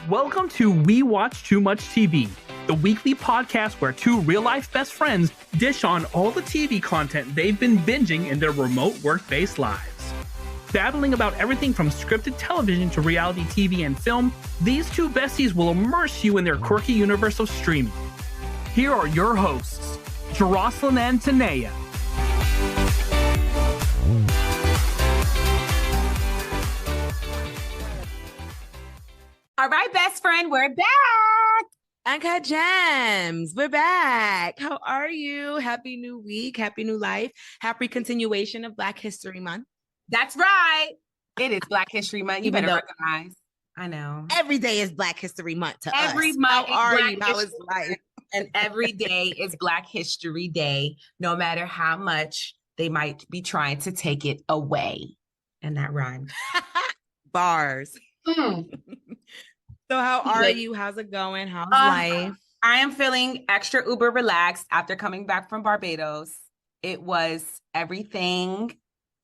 Welcome to We Watch Too Much TV, the weekly podcast where two real-life best friends dish on all the TV content they've been binging in their remote work-based lives. Babbling about everything from scripted television to reality TV and film, these two besties will immerse you in their quirky universe of streaming. Here are your hosts, Jeroslyn and Tinaya. All right, best friend, we're back. Uncut Gems, we're back. How are you? Happy new week, happy new life, happy continuation of Black History Month. That's right. It is Black History Month. You Even better though recognize. I know. every day is Black History Month to Every us. month How are Black you? How is History life? And every day is Black History Day, no matter how much they might be trying to take it away. And that rhymes. Bars. So how are you? How's it going? How's life? I am feeling extra uber relaxed after coming back from Barbados. It was everything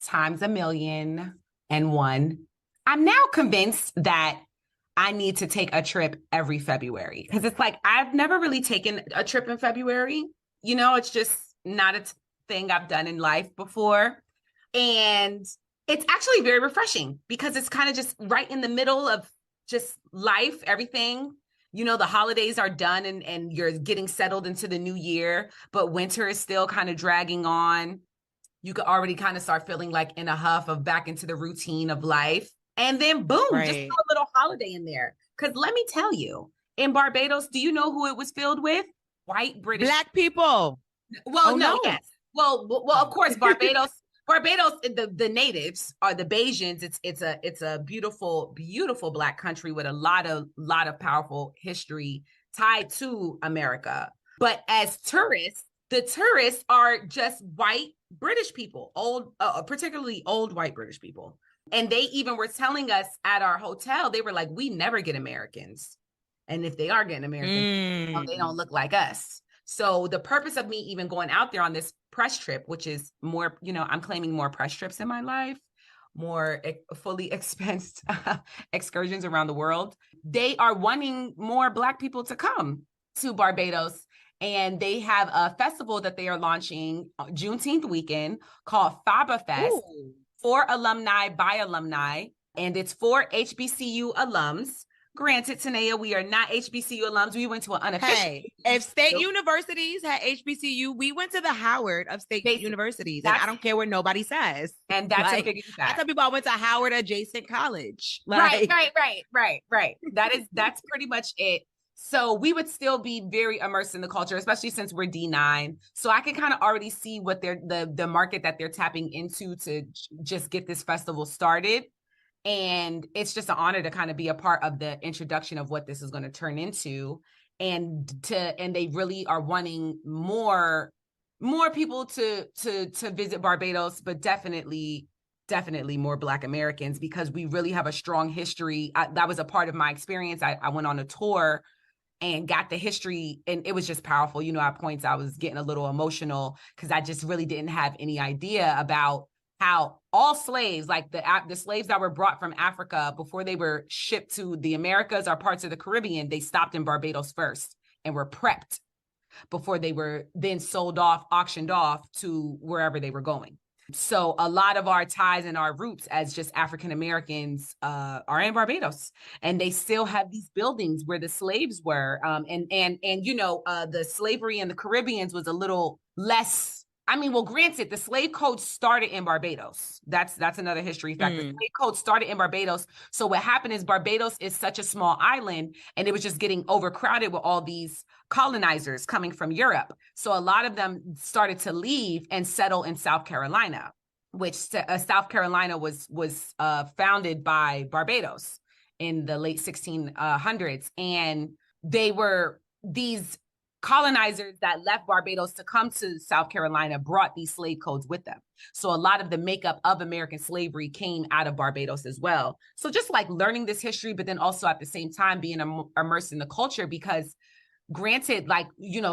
times 1,000,001. I'm now convinced that I need to take a trip every February because it's like I've never really taken a trip in February. You know, it's just not a thing I've done in life before. And it's actually very refreshing because it's kind of just right in the middle of just life, everything. You know, the holidays are done and you're getting settled into the new year, but winter is still kind of dragging on. You could already kind of start feeling like in a huff of back into the routine of life. And then boom, just throw a little holiday in there. Because let me tell you, in Barbados, do you know who it was filled with? White British. Black people. Well, no, yes. Well, of course, Barbados. The natives are the Bajans. It's a beautiful, beautiful Black country with a lot of powerful history tied to America. But as tourists, the tourists are just white British people, particularly old white British people. And they even were telling us at our hotel, they were like, we never get Americans. And if they are getting Americans, they don't look like us. So the purpose of me even going out there on this press trip, which is more, I'm claiming more press trips in my life, more fully expensed excursions around the world. They are wanting more Black people to come to Barbados. And they have a festival that they are launching Juneteenth weekend called FABA Fest. Ooh. For alumni by alumni. And it's for HBCU alums. Granted, Tinaya, we are not HBCU alums. We went to an unofficial. Hey, if state universities had HBCU, we went to the Howard of state universities. And I don't care what nobody says. And that's a big fact. I tell people I went to Howard adjacent college. Right. That's pretty much it. So we would still be very immersed in the culture, especially since we're D9. So I can kind of already see what the market that they're tapping into to just get this festival started. And it's just an honor to kind of be a part of the introduction of what this is going to turn into. And they really are wanting more people to visit Barbados, but definitely more Black Americans, because we really have a strong history. That was a part of my experience. I went on a tour and got the history, and it was just powerful. At points I was getting a little emotional because I just really didn't have any idea about how all slaves, like the slaves that were brought from Africa before they were shipped to the Americas or parts of the Caribbean, they stopped in Barbados first and were prepped before they were then sold off, auctioned off to wherever they were going. So a lot of our ties and our roots as just African Americans are in Barbados, and they still have these buildings where the slaves were. The slavery in the Caribbeans was a little less. Granted, the slave code started in Barbados. That's another history fact. The slave code started in Barbados. So what happened is Barbados is such a small island, and it was just getting overcrowded with all these colonizers coming from Europe. So a lot of them started to leave and settle in South Carolina, which South Carolina was founded by Barbados in the late 1600s. And they were these colonizers that left Barbados to come to South Carolina brought these slave codes with them. So a lot of the makeup of American slavery came out of Barbados as well. So just like learning this history, but then also at the same time being immersed in the culture, because granted,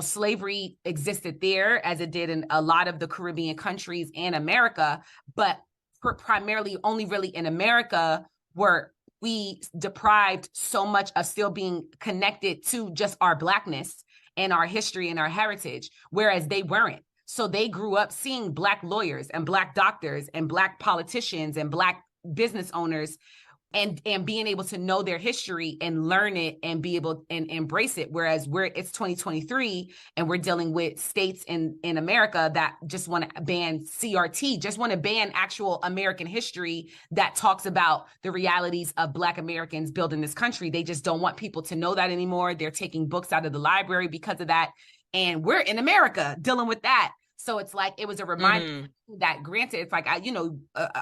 slavery existed there as it did in a lot of the Caribbean countries and America, but primarily only really in America were we deprived so much of still being connected to just our Blackness and our history and our heritage, whereas they weren't. So they grew up seeing Black lawyers and Black doctors and Black politicians and Black business owners and being able to know their history and learn it and be able and embrace it. Whereas it's 2023 and we're dealing with states in America that just want to ban CRT, just want to ban actual American history that talks about the realities of Black Americans building this country. They just don't want people to know that anymore. They're taking books out of the library because of that. And we're in America dealing with that. So it's like, it was a reminder that, granted, it's like,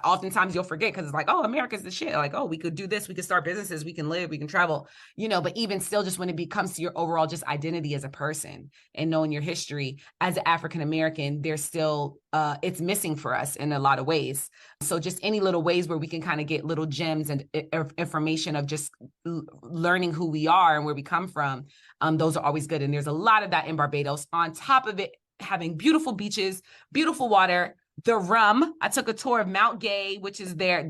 oftentimes you'll forget because it's like, oh, America's the shit. Like, oh, we could do this. We could start businesses. We can live. We can travel, but even still, just when it becomes to your overall just identity as a person and knowing your history as an African-American, there's still, it's missing for us in a lot of ways. So just any little ways where we can kind of get little gems and information of just learning who we are and where we come from, those are always good. And there's a lot of that in Barbados. On top of it, having beautiful beaches, beautiful water, the rum. I took a tour of Mount Gay, which is their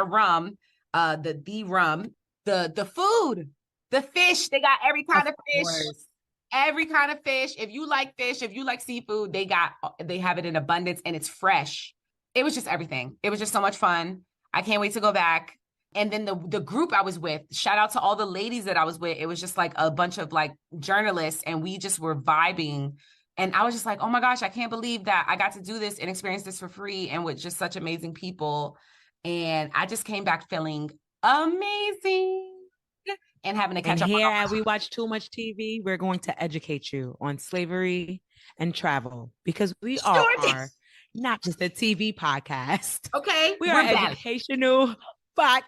rum, the rum, the food, the fish. They got every kind of fish, every kind of fish. If you like fish, if you like seafood, they have it in abundance and it's fresh. It was just everything. It was just so much fun. I can't wait to go back. And then the group I was with, shout out to all the ladies that I was with. It was just like a bunch of like journalists and we just were vibing. And I was just like, oh my gosh, I can't believe that I got to do this and experience this for free and with just such amazing people. And I just came back feeling amazing and having to catch up. Here we watch too much TV. We're going to educate you on slavery and travel because we are not just a TV podcast. Okay. We are an educational podcast.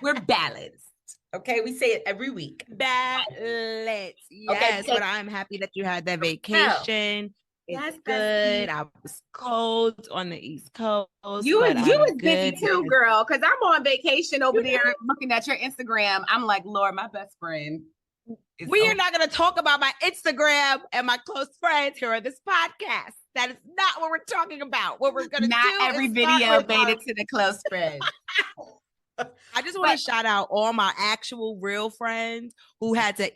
We're balanced. Okay, we say it every week. Balance. Yes, but I'm happy that you had that vacation. It's good. I was cold on the East Coast. You was busy too, girl, because I'm on vacation over there looking at your Instagram. I'm like, Lord, my best friend. We are not going to talk about my Instagram and my close friends here on this podcast. That is not what we're talking about. What we're going to do. Not every video made it to the close friends. I just want to shout out all my actual real friends who had to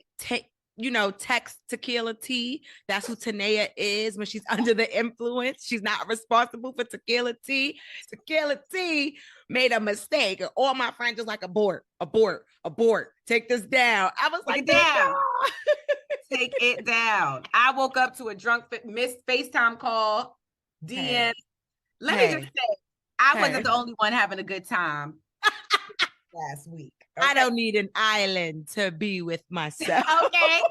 text Tequila T. That's who Tinaya is when she's under the influence. She's not responsible for Tequila T. Tequila T made a mistake. And all my friends just like, abort. Take this down. I was like, down. Take it down. I woke up to a drunk missed FaceTime call. DM. Let me just say, I wasn't the only one having a good time last week. Okay? I don't need an island to be with myself. Okay.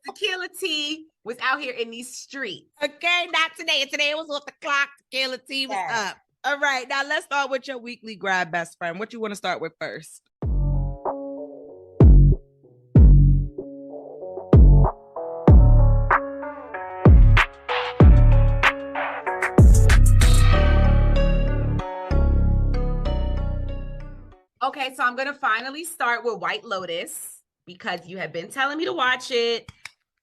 Tequila T was out here in these streets. Okay, not today. Today was off the clock. Tequila T was up. All right, now let's start with your weekly grab best friend. What you want to start with first? Okay, so I'm going to finally start with White Lotus because you have been telling me to watch it.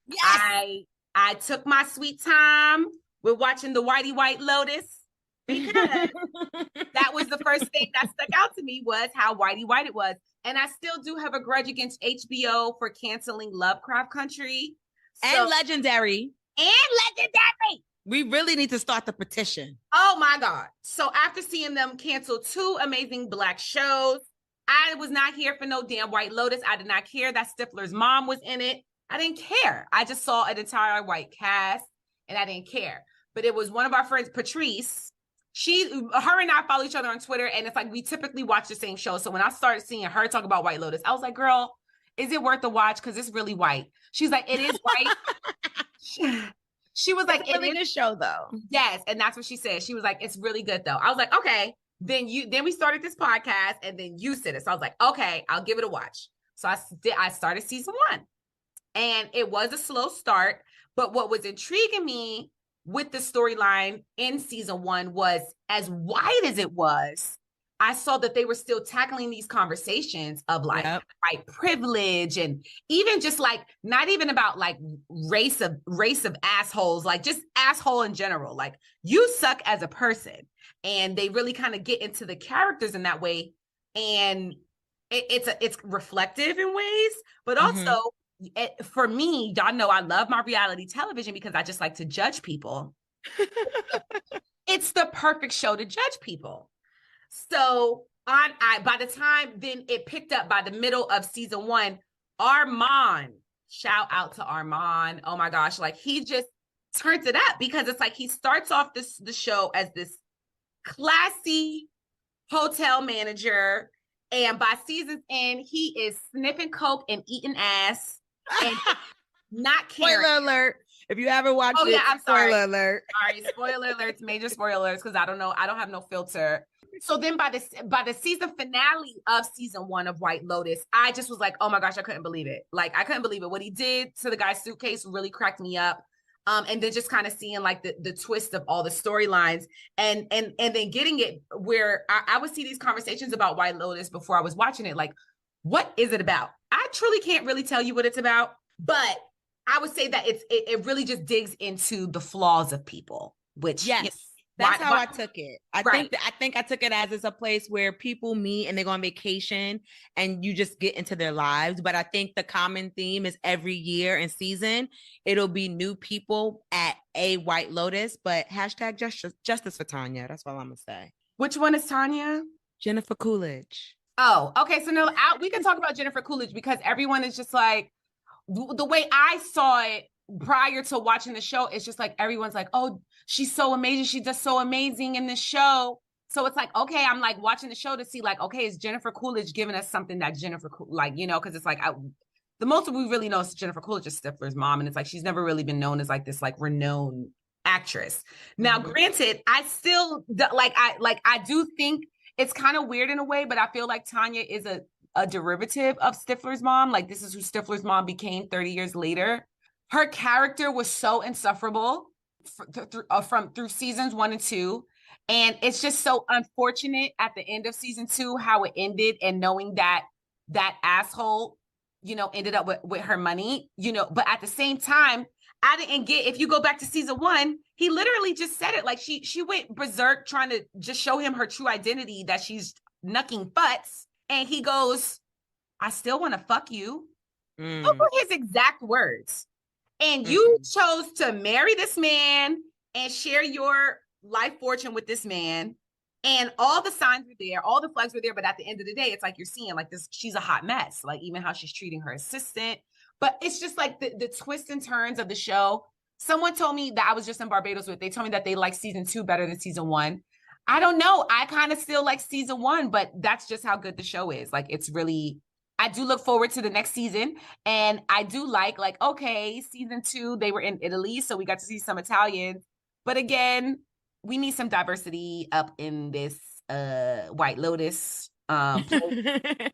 Yes. I took my sweet time with watching the White Lotus because that was the first thing that stuck out to me was how white it was. And I still do have a grudge against HBO for canceling Lovecraft Country. And Legendary. We really need to start the petition. Oh my God. So after seeing them cancel 2 amazing Black shows, I was not here for no damn White Lotus. I did not care that Stifler's mom was in it. I didn't care. I just saw an entire white cast and I didn't care. But it was one of our friends, Patrice. Her and I follow each other on Twitter and it's like we typically watch the same show. So when I started seeing her talk about White Lotus, I was like, girl, is it worth the watch? Because it's really white. She's like, it is white. She was like, it's a really good show though. Yes. And that's what she said. She was like, it's really good though. I was like, okay. Then we started this podcast and then you said it. So I was like, okay, I'll give it a watch. So I started season 1 and it was a slow start. But what was intriguing me with the storyline in season 1 was as white as it was, I saw that they were still tackling these conversations of like white privilege and even just like, not even about like race of assholes, like just asshole in general. Like you suck as a person. And they really kind of get into the characters in that way. And it's reflective in ways, but also for me, y'all know I love my reality television because I just like to judge people. It's the perfect show to judge people. So by the time then it picked up by the middle of season 1, Armand, shout out to Armand. Oh my gosh, like he just turns it up because it's like he starts off the show as this classy hotel manager, and by season's end, he is sniffing coke and eating ass and not caring. Spoiler alert. If you haven't watched it, I'm sorry. Spoiler alert. Sorry, spoiler alerts, major spoilers, because I don't know. I don't have no filter. So then by the season finale of season 1 of White Lotus, I just was like, oh my gosh, I couldn't believe it. Like, I couldn't believe it. What he did to the guy's suitcase really cracked me up. And then just kind of seeing like the twist of all the storylines and then getting it where I would see these conversations about White Lotus before I was watching it. Like, what is it about? I truly can't really tell you what it's about, but I would say that it really just digs into the flaws of people, which yes. That's how I took it. I think I took it as it's a place where people meet and they go on vacation and you just get into their lives. But I think the common theme is every year and season, it'll be new people at a White Lotus, but hashtag justice for Tanya. That's all I'm going to say. Which one is Tanya? Jennifer Coolidge. Oh, okay. So no, we can talk about Jennifer Coolidge because everyone is just like, the way I saw it prior to watching the show, it's just like everyone's like, oh, she's so amazing. She's just so amazing in this show. So it's like, okay, I'm like watching the show to see like, okay, is Jennifer Coolidge giving us something that Jennifer, like, you know, because it's like the most we really know is Jennifer Coolidge is Stifler's mom. And it's like, she's never really been known as like this like renowned actress. Now, granted, I still I do think it's kind of weird in a way, but I feel like Tanya is a derivative of Stifler's mom. Like this is who Stifler's mom became 30 years later. Her character was so insufferable through seasons 1 and 2. And it's just so unfortunate at the end of season 2, how it ended, and knowing that asshole, you know, ended up with her money, you know, but at the same time, I didn't get, if you go back to season 1, he literally just said it. Like she went berserk trying to just show him her true identity, that she's knucking butts. And he goes, I still want to fuck you. Those were his exact words. And you chose to marry this man and share your life fortune with this man. And all the signs were there, all the flags were there. But at the end of the day, it's like you're seeing like this, she's a hot mess. Like even how she's treating her assistant. But it's just like the twists and turns of the show. Someone told me that I was just in Barbados with, they told me that they like season 2 better than season 1. I don't know. I kind of still like season 1, but that's just how good the show is. Like it's really, I do look forward to the next season. And I do like, okay, season 2, they were in Italy, so we got to see some Italians. But again, we need some diversity up in this White Lotus. I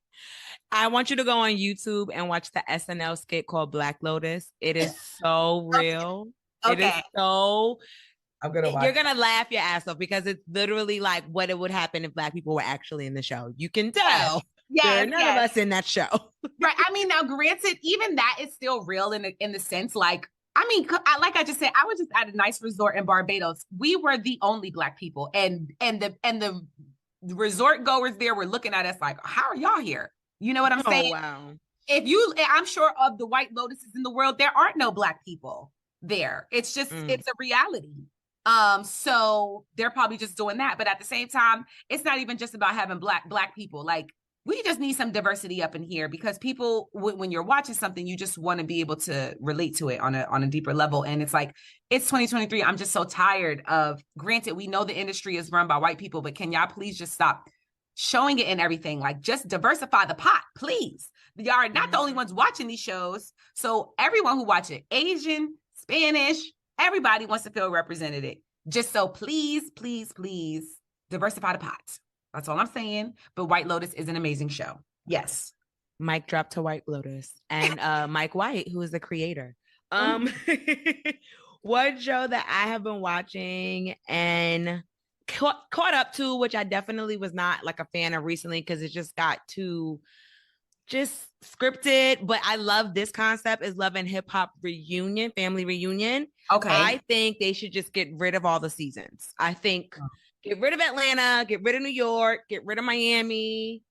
want you to go on YouTube and watch the SNL skit called Black Lotus. It is so real. Okay. It is so... You're gonna laugh your ass off because it's literally like what it would happen if Black people were actually in the show. You can tell. There are none of us in that show. Right. I mean, now granted, even that is still real in the sense, like, I mean, like I just said, I was just at a nice resort in Barbados. We were the only Black people, and the resort goers there were looking at us like, how are y'all here? You know what I'm saying? Wow. I'm sure of the White Lotuses in the world, there aren't no Black people there. It's just, it's a reality. So they're probably just doing that. But at the same time, it's not even just about having black people. Like, we just need some diversity up in here, because people, when you're watching something, you just want to be able to relate to it on a deeper level. And it's like, it's 2023. I'm just so tired of, granted, we know the industry is run by white people, but can y'all please just stop showing it in everything? Like, just diversify the pot, please. Y'all are not the only ones watching these shows. So everyone who watch it, Asian, Spanish, everybody wants to feel represented. Just so please, please, please diversify the pot. That's all I'm saying. But White Lotus is an amazing show. Yes. Mic drop to White Lotus. And Mike White, who is the creator. One show that I have been watching and caught up to, which I definitely was not like a fan of recently because it just got too just scripted, but I love this concept, is Love and Hip Hop Reunion, family reunion. Okay. I think they should just get rid of all the seasons. I think get rid of Atlanta, get rid of New York, get rid of Miami,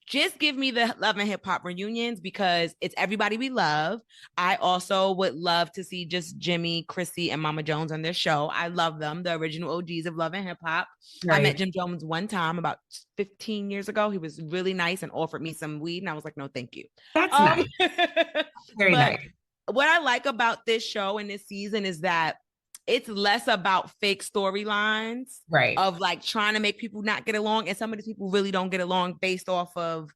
just give me the Love and Hip Hop reunions because it's everybody we love. I also would love to see just Jimmy, Chrissy, and Mama Jones on their show. I love them, the original OGs of Love and Hip Hop. Right. I met Jim Jones one time about 15 years ago. He was really nice and offered me some weed, and I was like, no, thank you. That's nice. Very nice. What I like about this show and this season is that it's less about fake storylines, right? Of like trying to make people not get along. And some of these people really don't get along based off of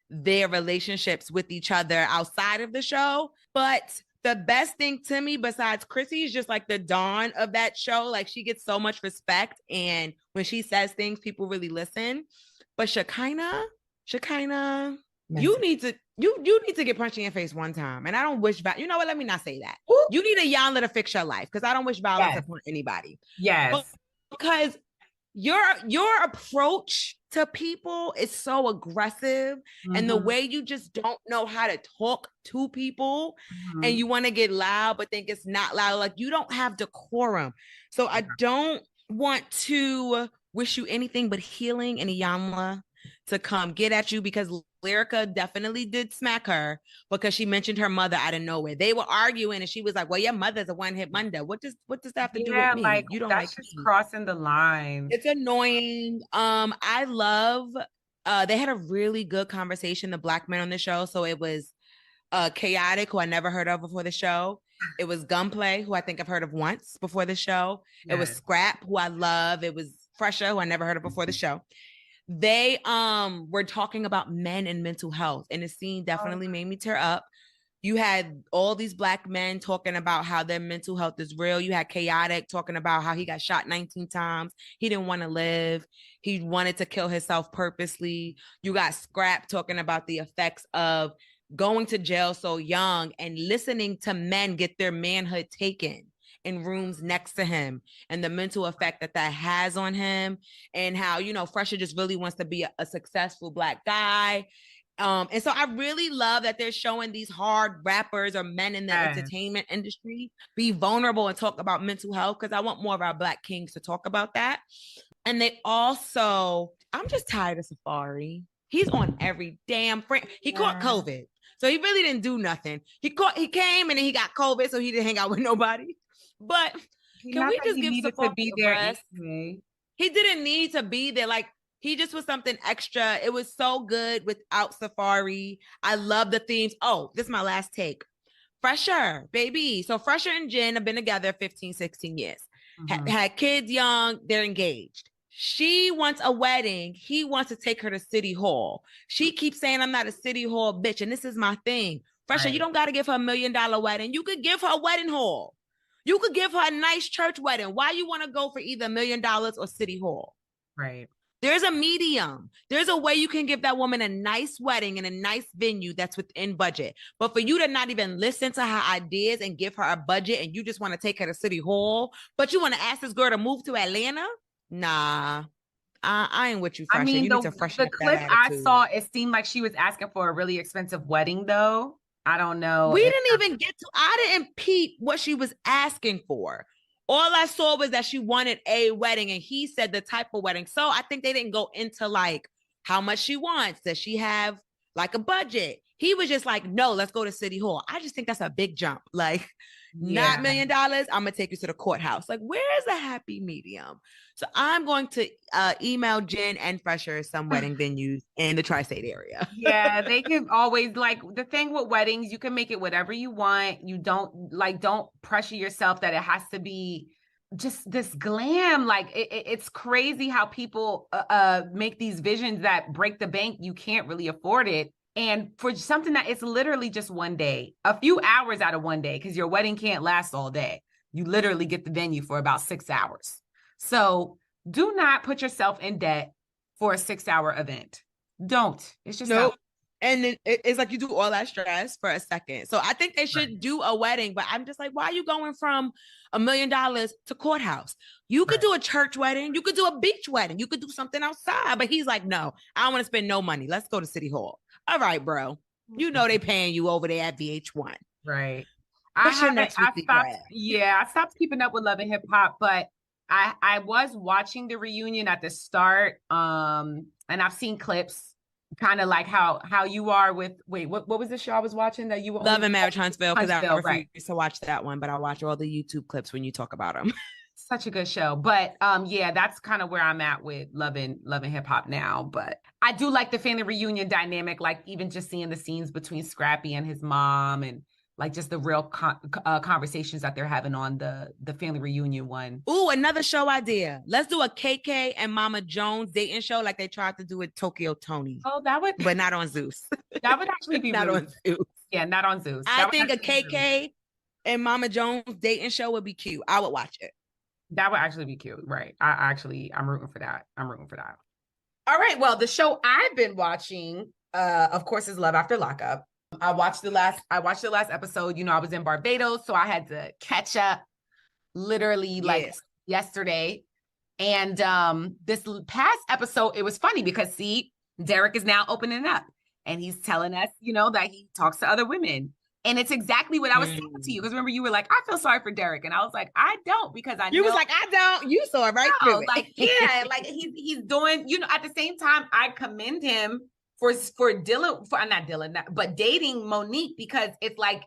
their relationships with each other outside of the show. But the best thing to me, besides Chrissy, is just like the dawn of that show. Like she gets so much respect. And when she says things, people really listen. But Shekinah, you need to get punched in your face one time. And I don't wish you know what? Let me not say that. Ooh. You need a Yonla to fix your life because I don't wish violence upon anybody. Yes. Because your approach to people is so aggressive, and the way you just don't know how to talk to people, and you want to get loud but think it's not loud. Like you don't have decorum. So I don't want to wish you anything but healing and a Yonla to come get at you, because Lyrica definitely did smack her because she mentioned her mother out of nowhere. They were arguing and she was like, well, your mother's a one-hit wonder. What does that have to do with me? Like, you don't that's like just me. Crossing the line. It's annoying. I love they had a really good conversation, the Black men on the show. So it was Chaotic, who I never heard of before the show. It was Gunplay, who I think I've heard of once before the show. Yes. It was Scrap, who I love. It was Fresher, who I never heard of before the show. They were talking about men and mental health, and the scene definitely made me tear up. You had all these Black men talking about how their mental health is real. You had Chaotic talking about how he got shot 19 times. He didn't want to live. He wanted to kill himself purposely. You got Scrap talking about the effects of going to jail so young and listening to men get their manhood taken in rooms next to him, and the mental effect that has on him, and how, you know, Fresher just really wants to be a successful Black guy. And so I really love that they're showing these hard rappers or men in the entertainment industry be vulnerable and talk about mental health, because I want more of our Black kings to talk about that. And they also, I'm just tired of Safari. He's on every damn frame. He caught COVID, so he really didn't do nothing. He came and then he got COVID, so he didn't hang out with nobody. But can we just give Safari to be there anyway? He didn't need to be there. Like, he just was something extra. It was so good without Safari. I love the themes. Oh, this is my last take. Fresher, baby. So Fresher and Jen have been together 15, 16 years. Had kids young. They're engaged. She wants a wedding. He wants to take her to City Hall. She keeps saying, I'm not a City Hall bitch. And this is my thing. Fresher, you don't got to give her $1 million wedding. You could give her a wedding hall. You could give her a nice church wedding. Why you want to go for either $1 million or City Hall? Right. There's a medium. There's a way you can give that woman a nice wedding in a nice venue that's within budget. But for you to not even listen to her ideas and give her a budget, and you just want to take her to City Hall, but you want to ask this girl to move to Atlanta? Nah. I ain't with you, Fresher. I mean, you need to freshen the clip I saw, it seemed like she was asking for a really expensive wedding, though. I don't know. We didn't even get to, I didn't peep what she was asking for. All I saw was that she wanted a wedding, and he said the type of wedding. So I think they didn't go into like how much she wants. Does she have like a budget? He was just like, no, let's go to City Hall. I just think that's a big jump. Like, not $1 million. I'm going to take you to the courthouse. Like, where is the happy medium? So I'm going to email Jen and Fresher some wedding venues in the tri-state area. Yeah, they can always, like, the thing with weddings, you can make it whatever you want. You don't pressure yourself that it has to be just this glam. Like, it's crazy how people make these visions that break the bank. You can't really afford it. And for something that it's literally just one day, a few hours out of one day, because your wedding can't last all day. You literally get the venue for about 6 hours. So do not put yourself in debt for a 6-hour event. Don't. It's just nope. And then it's like you do all that stress for a second. So I think they should do a wedding, but I'm just like, why are you going from $1 million to courthouse? You could do a church wedding. You could do a beach wedding. You could do something outside. But he's like, no, I don't want to spend no money. Let's go to City Hall. All right, bro. You know they paying you over there at VH1. Right. I stopped keeping up with Love and Hip Hop, but I was watching the reunion at the start. And I've seen clips kind of like how you are with what was the show I was watching that you were Love and Marriage Huntsville, because I refuse right. to watch that one, but I watch all the YouTube clips when you talk about them. Such a good show. But yeah, that's kind of where I'm at with loving hip hop now. But I do like the family reunion dynamic, like even just seeing the scenes between Scrappy and his mom, and like just the real conversations that they're having on the family reunion one. Ooh, another show idea. Let's do a KK and Mama Jones dating show like they tried to do with Tokyo Tony. Oh, that would, but not on Zeus. That would actually be not really, on Zeus. Yeah, not on Zeus. I think a KK and Mama Jones dating show would be cute. I would watch it. That would actually be cute, right? I'm rooting for that. I'm rooting for that. All right. Well, the show I've been watching, of course, is Love After Lockup. I watched the last episode. You know, I was in Barbados, so I had to catch up literally like yesterday. And this past episode, it was funny because see, Derek is now opening up and he's telling us, you know, that he talks to other women. And it's exactly what I was saying to you. Because remember, you were like, I feel sorry for Derek. And I was like, I don't, because I know. You was like, I don't. You saw it right through it. Like, yeah, like he's doing, you know, at the same time, I commend him for dating Monique, because it's like,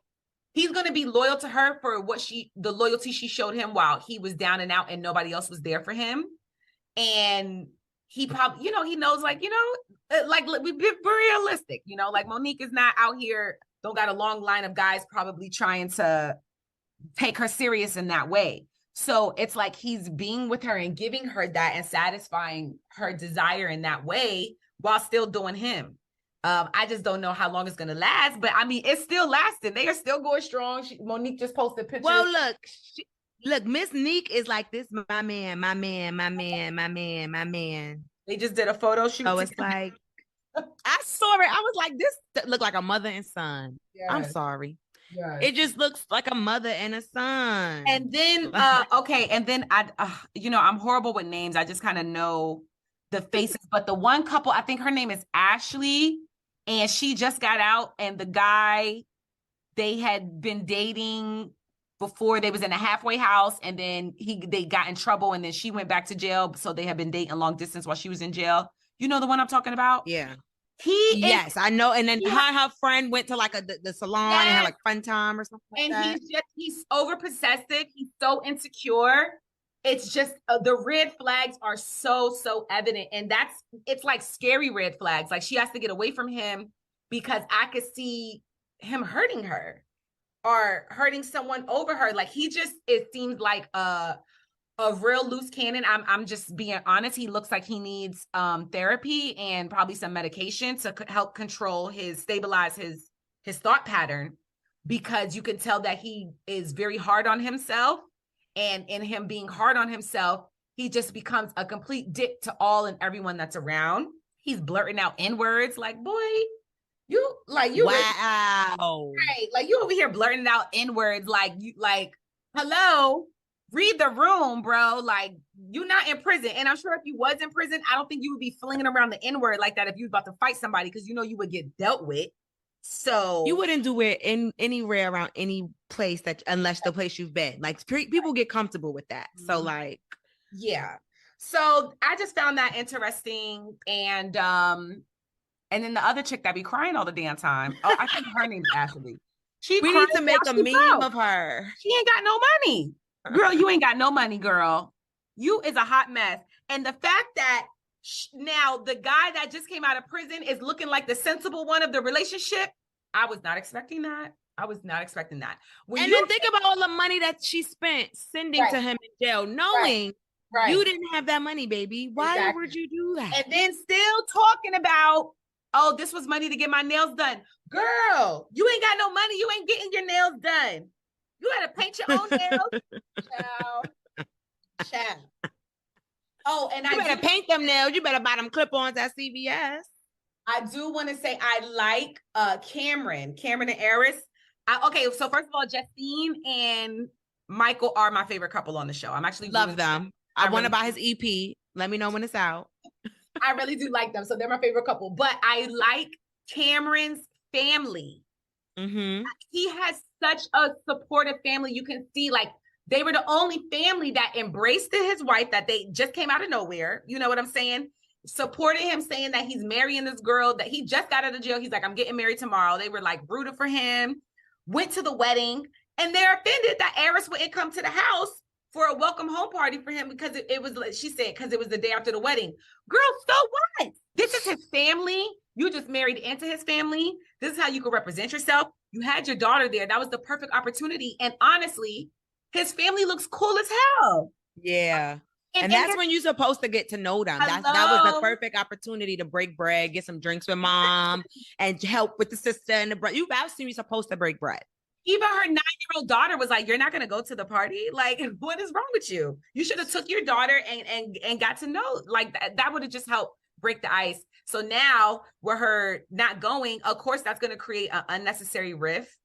he's going to be loyal to her for the loyalty she showed him while he was down and out and nobody else was there for him. And he probably, you know, he knows, like, you know, like, we're realistic, you know, like Monique is not out here, don't got a long line of guys probably trying to take her serious in that way. So it's like he's being with her and giving her that and satisfying her desire in that way while still doing him. I just don't know how long it's going to last, but I mean, it's still lasting. They are still going strong. Monique just posted pictures. Well, look, Miss Neek is like, this, my man. They just did a photo shoot. So it's like, I saw it. I was like, this looked like a mother and son. Yes. I'm sorry. Yes. It just looks like a mother and a son. And then, okay. And then you know, I'm horrible with names. I just kind of know the faces, but the one couple, I think her name is Ashley, and she just got out, and the guy they had been dating before, they was in a halfway house, and then they got in trouble, and then she went back to jail. So they had been dating long distance while she was in jail. You know the one I'm talking about? Yeah. Yes, I know. And then her friend went to like the salon and had like fun time or something like that. And he's over possessive. He's so insecure. It's just the red flags are so evident. And it's like scary red flags. Like she has to get away from him because I could see him hurting her or hurting someone over her. Like it seems like a real loose cannon. I'm just being honest. He looks like he needs therapy and probably some medication to help stabilize his thought pattern, because you can tell that he is very hard on himself, and in him being hard on himself, he just becomes a complete dick to all and everyone that's around. He's blurting out N-words like, boy, you wow. Right. Like you over here blurting out N-words like hello. Read the room, bro. Like, you're not in prison. And I'm sure if you was in prison, I don't think you would be flinging around the N-word like that if you was about to fight somebody, because you know you would get dealt with. So you wouldn't do it anywhere around any place unless the place you've been. Like people get comfortable with that. So like, yeah. So I just found that interesting. And then the other chick that be crying all the damn time. Oh, I think her name's Ashley. We need to make a meme of her. She ain't got no money. Girl, you ain't got no money, girl. You is a hot mess. And the fact that now the guy that just came out of prison is looking like the sensible one of the relationship, I was not expecting that. Then think about all the money that she spent sending to him in jail, knowing you didn't have that money, baby. Why would you do that? And then still talking about, oh, this was money to get my nails done. Girl, you ain't got no money. You ain't getting your nails done. You had to paint your own nails. Child. Oh, and you better paint them nails. You better buy them clip-ons at CVS. I do want to say I like Cameron and Eris. Okay, so first of all, Justine and Michael are my favorite couple on the show. I'm actually love them. I want to buy his EP. Let me know when it's out. I really do like them. So they're my favorite couple. But I like Cameron's family. Mm-hmm. He has such a supportive family. You can see, like, they were the only family that embraced his wife, that they just came out of nowhere. You know what I'm saying? supported him, saying that he's marrying this girl that he just got out of jail. He's like, I'm getting married tomorrow. They were like rooting for him, went to the wedding, and they're offended that Aris wouldn't come to the house for a welcome home party for him because it was, she said, because it was the day after the wedding. Girl, so what? This is his family. You just married into his family. This is how you can represent yourself. You had your daughter there. That was the perfect opportunity. And honestly, his family looks cool as hell. Yeah. And that's when you're supposed to get to know them. That was the perfect opportunity to break bread, get some drinks with mom, and help with the sister and the brother. You've absolutely supposed to break bread. Even her 9-year-old daughter was like, "You're not going to go to the party? Like, what is wrong with you? You should have took your daughter and got to know. Like, that would have just helped break the ice." So now, with her not going, of course, that's going to create an unnecessary rift.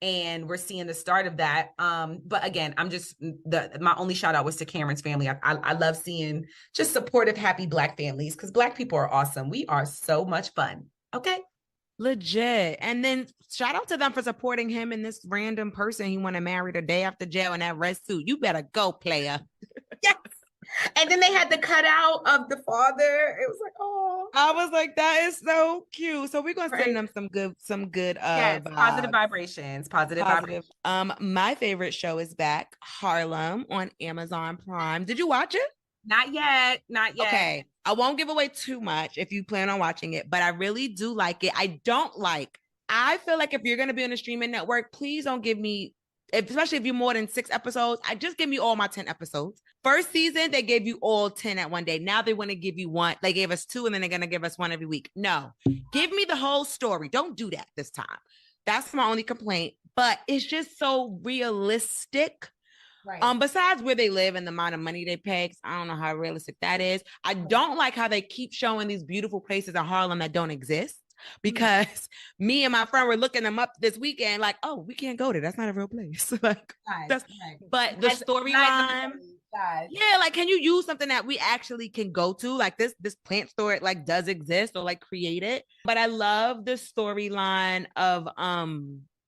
And we're seeing the start of that. But again, my only shout out was to Cameron's family. I love seeing just supportive, happy Black families, because Black people are awesome. We are so much fun. Okay. Legit. And then shout out to them for supporting him and this random person he want to marry the day after jail in that red suit. You better go, player. Yes. And then they had the cutout of the father. It was like, oh, I was like, that is so cute. So we're gonna send them some good yes, positive vibrations. Positive vibrations. My favorite show is back, Harlem on Amazon Prime. Did you watch it? Not yet. Okay. I won't give away too much if you plan on watching it, but I really do like it. I feel like if you're gonna be on a streaming network, please don't give me, especially if you're more than 6 episodes, just give me all my 10 episodes. First season, they gave you all 10 at one day. Now they want to give you 1. They gave us 2 and then they're going to give us 1 every week. No, give me the whole story. Don't do that this time. That's my only complaint, but it's just so realistic. Right. Besides where they live and the amount of money they pay, I don't know how realistic that is. I don't like how they keep showing these beautiful places in Harlem that don't exist. Because me and my friend were looking them up this weekend, like, oh, we can't go there. That's not a real place. Like, but the storyline, yeah, like, can you use something that we actually can go to? Like this plant store, it like does exist or like create it. But I love the storyline of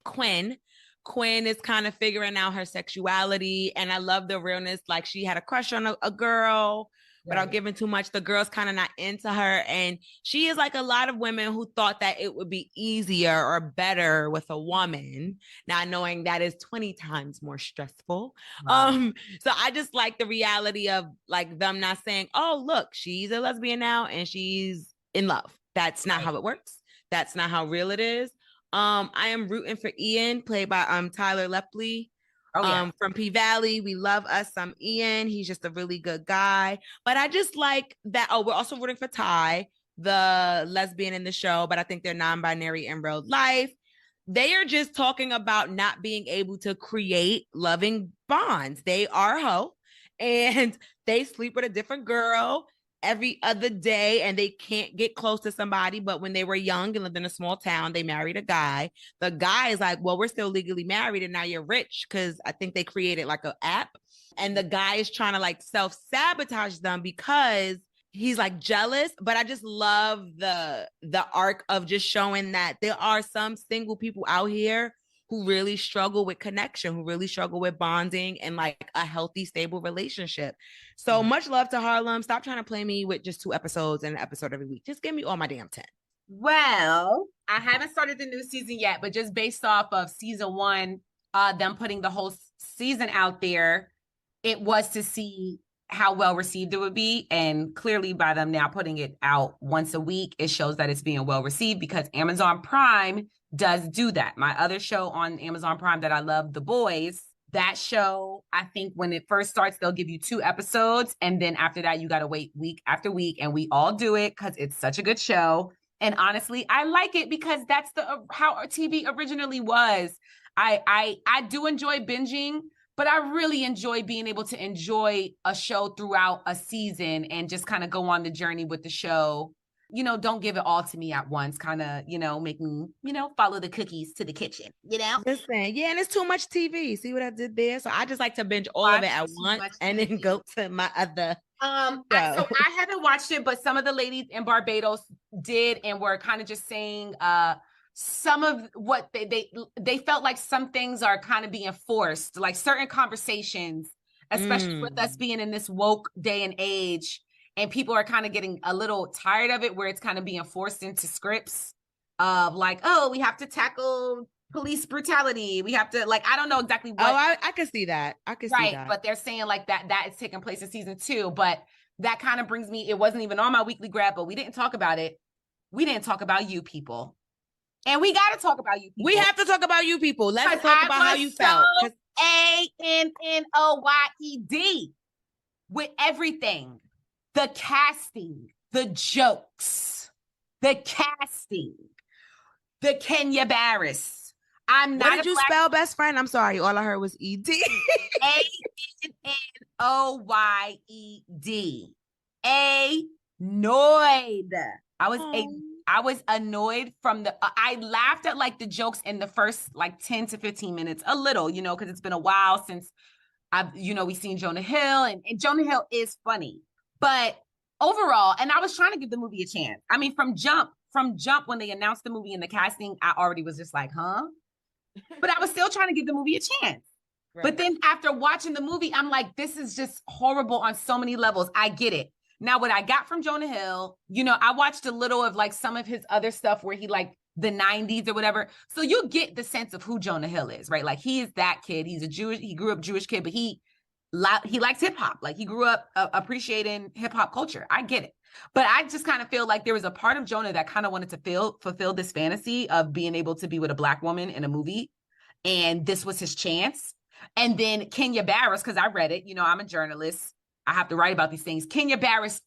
Quinn. Quinn is kind of figuring out her sexuality, and I love the realness. Like, she had a crush on a girl. Without giving too much, the girl's kind of not into her. And she is like a lot of women who thought that it would be easier or better with a woman, not knowing that is 20 times more stressful. Wow. So I just like the reality of like them not saying, oh, look, she's a lesbian now and she's in love. That's not how it works. That's not how real it is. I am rooting for Ian, played by Tyler Lepley. From P Valley. We love us some Ian. He's just a really good guy. But I just like that. Oh, we're also rooting for Ty, the lesbian in the show, but I think they're non-binary in real life. They are just talking about not being able to create loving bonds. They are hoe and they sleep with a different girl every other day and they can't get close to somebody. But when they were young and lived in a small town, they married a guy. The guy is like, well, we're still legally married and now you're rich, because I think they created like an app, and the guy is trying to like self-sabotage them because he's like jealous. But I just love the arc of just showing that there are some single people out here who really struggle with connection, who really struggle with bonding and like a healthy, stable relationship. So much love to Harlem. Stop trying to play me with just 2 episodes and an episode every week. Just give me all my damn 10. Well, I haven't started the new season yet, but just based off of season 1, them putting the whole season out there, it was to see how well received it would be. And clearly by them now putting it out once a week, it shows that it's being well received, because Amazon Prime does do that. My other show on Amazon Prime that I love, The Boys, that show, I think when it first starts, they'll give you 2 episodes. And then after that, you got to wait week after week. And we all do it because it's such a good show. And honestly, I like it because that's how TV originally was. I do enjoy binging, but I really enjoy being able to enjoy a show throughout a season and just kind of go on the journey with the show. You know, don't give it all to me at once, kind of, you know, make me, you know, follow the cookies to the kitchen, you know? Listen, yeah, and it's too much TV. See what I did there? So I just like to binge all of it at once and then go to my other. So I haven't watched it, but some of the ladies in Barbados did and were kind of just saying some of what they felt like some things are kind of being forced, like certain conversations, especially with us being in this woke day and age. and people are kind of getting a little tired of it, where it's kind of being forced into scripts of like, oh, we have to tackle police brutality. We have to, like, I don't know exactly what. Oh, I can see that. I can see that. But they're saying like that is taking place in season 2. But that kind of brings me, it wasn't even on my weekly grab, but we didn't talk about it. We didn't talk about you people. And we got to talk about you people. We have to talk about you people. Let's talk about how you felt. ANNOYED with everything. The casting, the jokes, the casting, the Kenya Barris. I'm not. What did you spell best friend? I'm sorry. All I heard was ED. ANNOYED. Annoyed. I was annoyed from I laughed at like the jokes in the first like 10 to 15 minutes, a little, you know, because it's been a while since we've seen Jonah Hill, and Jonah Hill is funny. But overall, and I was trying to give the movie a chance. I mean, from jump, when they announced the movie and the casting, I already was just like, huh? But I was still trying to give the movie a chance. Right. But then after watching the movie, I'm like, this is just horrible on so many levels. I get it. Now, what I got from Jonah Hill, you know, I watched a little of like some of his other stuff where he like the 90s or whatever. So you get the sense of who Jonah Hill is, right? Like he is that kid. He grew up Jewish kid, but he likes hip hop. Like he grew up appreciating hip hop culture. I get it. But I just kind of feel like there was a part of Jonah that kind of wanted to fulfill this fantasy of being able to be with a Black woman in a movie. And this was his chance. And then Kenya Barris, because I read it, you know, I'm a journalist. I have to write about these things. Kenya Barris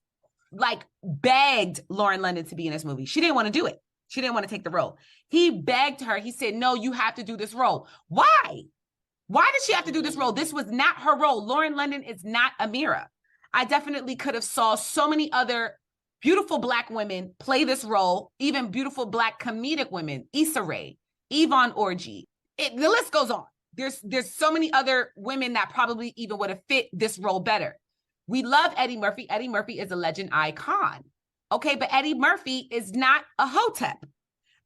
like begged Lauren London to be in this movie. She didn't want to do it. She didn't want to take the role. He begged her. He said, no, you have to do this role. Why? Why did she have to do this role? This was not her role. Lauren London is not Amira. I definitely could have saw so many other beautiful Black women play this role, even beautiful Black comedic women, Issa Rae, Yvonne Orji. The list goes on. There's so many other women that probably even would have fit this role better. We love Eddie Murphy. Eddie Murphy is a legend icon. Okay, but Eddie Murphy is not a hotep.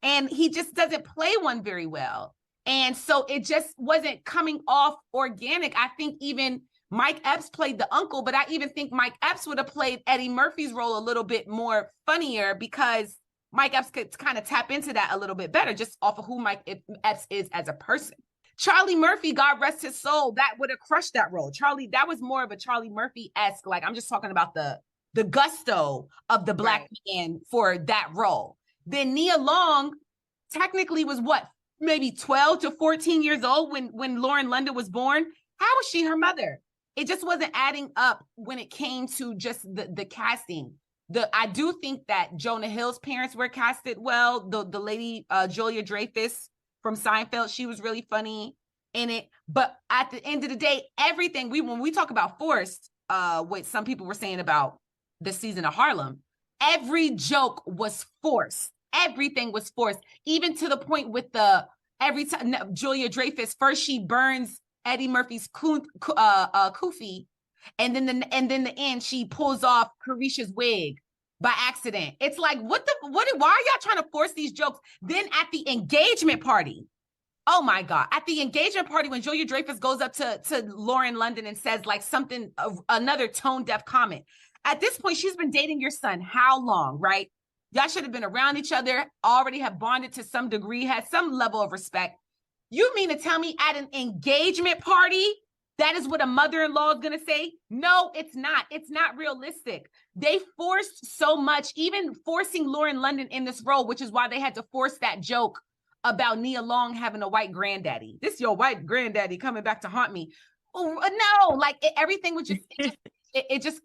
And he just doesn't play one very well. And so it just wasn't coming off organic. I think even Mike Epps played the uncle, but I even think Mike Epps would have played Eddie Murphy's role a little bit more funnier, because Mike Epps could kind of tap into that a little bit better just off of who Mike Epps is as a person. Charlie Murphy, God rest his soul, that would have crushed that role. That was more of a Charlie Murphy-esque, like I'm just talking about the gusto of the Black man for that role. Then Nia Long technically was what, maybe 12 to 14 years old when Lauren London was born. How was she her mother? It just wasn't adding up when it came to just the casting. I do think that Jonah Hill's parents were casted well. The lady, Julia Dreyfus from Seinfeld, she was really funny in it. But at the end of the day, everything, when we talk about forced, what some people were saying about the season of Harlem, every joke was forced. Everything was forced, even to the point with every time Julia Dreyfus, first she burns Eddie Murphy's kufi, and then the end she pulls off Carisha's wig by accident. It's like, why are y'all trying to force these jokes? Then at the engagement party, oh my God, at the engagement party when Julia Dreyfus goes up to Lauren London and says like something, another tone-deaf comment. At this point, she's been dating your son how long, right? Y'all should have been around each other, already have bonded to some degree, had some level of respect. You mean to tell me at an engagement party, that is what a mother-in-law is going to say? No, it's not. It's not realistic. They forced so much, even forcing Lauren London in this role, which is why they had to force that joke about Nia Long having a white granddaddy. This your white granddaddy coming back to haunt me. Oh, no, like everything was just,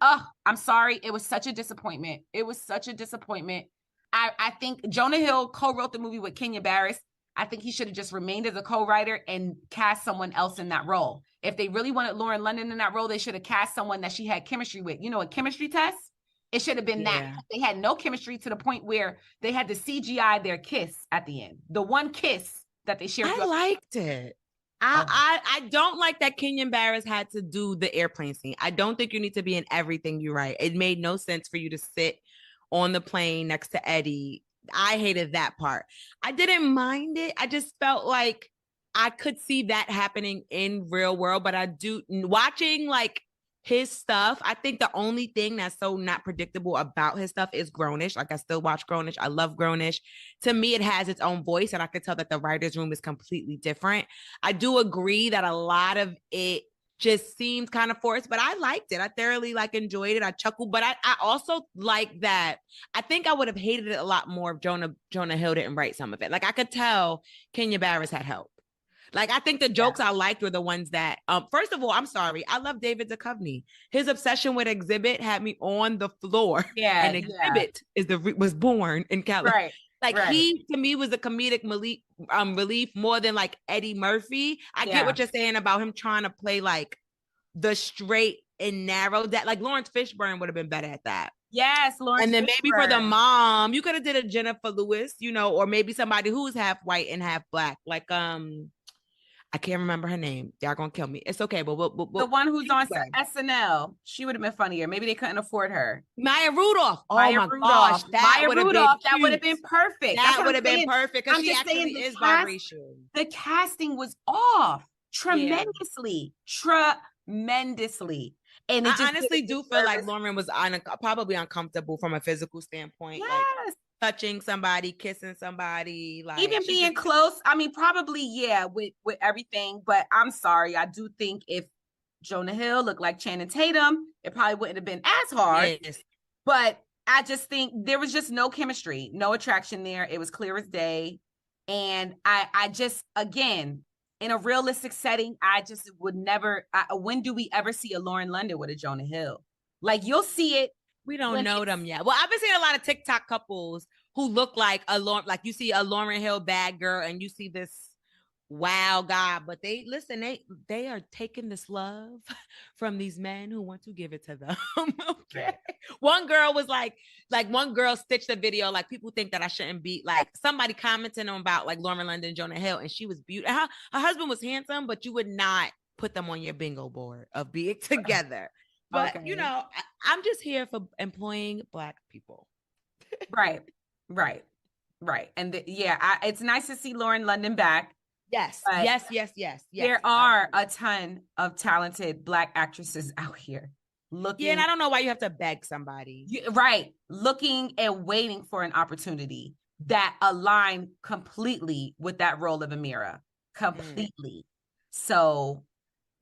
I'm sorry. It was such a disappointment. It was such a disappointment. I think Jonah Hill co-wrote the movie with Kenya Barris. I think he should have just remained as a co-writer and cast someone else in that role. If they really wanted Lauren London in that role, they should have cast someone that she had chemistry with. You know, a chemistry test? It should have been that. They had no chemistry to the point where they had to CGI their kiss at the end. The one kiss that they shared. I liked it. I don't like that Kenya Barris had to do the airplane scene. I don't think you need to be in everything you write. It made no sense for you to sit on the plane next to Eddie. I hated that part. I didn't mind it. I just felt like I could see that happening in real world, but I do watching like his stuff, I think the only thing that's so not predictable about his stuff is Grownish. Like, I still watch Grownish. I love Grownish. To me, it has its own voice, and I could tell that the writer's room is completely different. I do agree that a lot of it just seemed kind of forced, but I liked it. I thoroughly enjoyed it. I chuckled, but I also like that. I think I would have hated it a lot more if Jonah Hill didn't write some of it. Like, I could tell Kenya Barris had help. Like, I think the jokes I liked were the ones that, first of all, I'm sorry. I love David Duchovny. His obsession with Exhibit had me on the floor. Yeah. And Exhibit was born in California. Right. He, to me, was a comedic relief more than Eddie Murphy. I get what you're saying about him trying to play the straight and narrow, that Lawrence Fishburne would have been better at that. Yes, Lawrence. And then Fishburne. maybe for the mom, you could have did a Jennifer Lewis, or maybe somebody who's half white and half black. I can't remember her name. Y'all gonna kill me. It's okay, but the one who's on SNL, she would have been funnier. Maybe they couldn't afford her. Maya Rudolph. Oh Maya my Rudolph. gosh, that would have been perfect. That would have been perfect because she actually is biracial. The casting was off tremendously, tremendously. And I honestly do feel like Lauren was probably uncomfortable from a physical standpoint. Yes. Touching somebody, kissing somebody, even being close. I mean, probably, with everything. But I'm sorry. I do think if Jonah Hill looked like Channing Tatum, it probably wouldn't have been as hard. Yes. But I just think there was just no chemistry, no attraction there. It was clear as day. And I just, again, in a realistic setting, I just would never. When do we ever see a Lauren London with a Jonah Hill? You'll see it. We don't know them yet. Well, I've been seeing a lot of TikTok couples who look like you see a Lauryn Hill bad girl and you see this wow guy, but they are taking this love from these men who want to give it to them. Okay. One girl was one girl stitched a video, people think that I shouldn't be somebody commenting about Lauren London, Jonah Hill, and she was beautiful. Her husband was handsome, but you would not put them on your bingo board of being together. But, I'm just here for employing Black people. Right. And it's nice to see Lauren London back. Yes. There are a ton of talented Black actresses out here looking. Yeah, and I don't know why you have to beg somebody. Right. Looking and waiting for an opportunity that align completely with that role of Amira. Completely. So...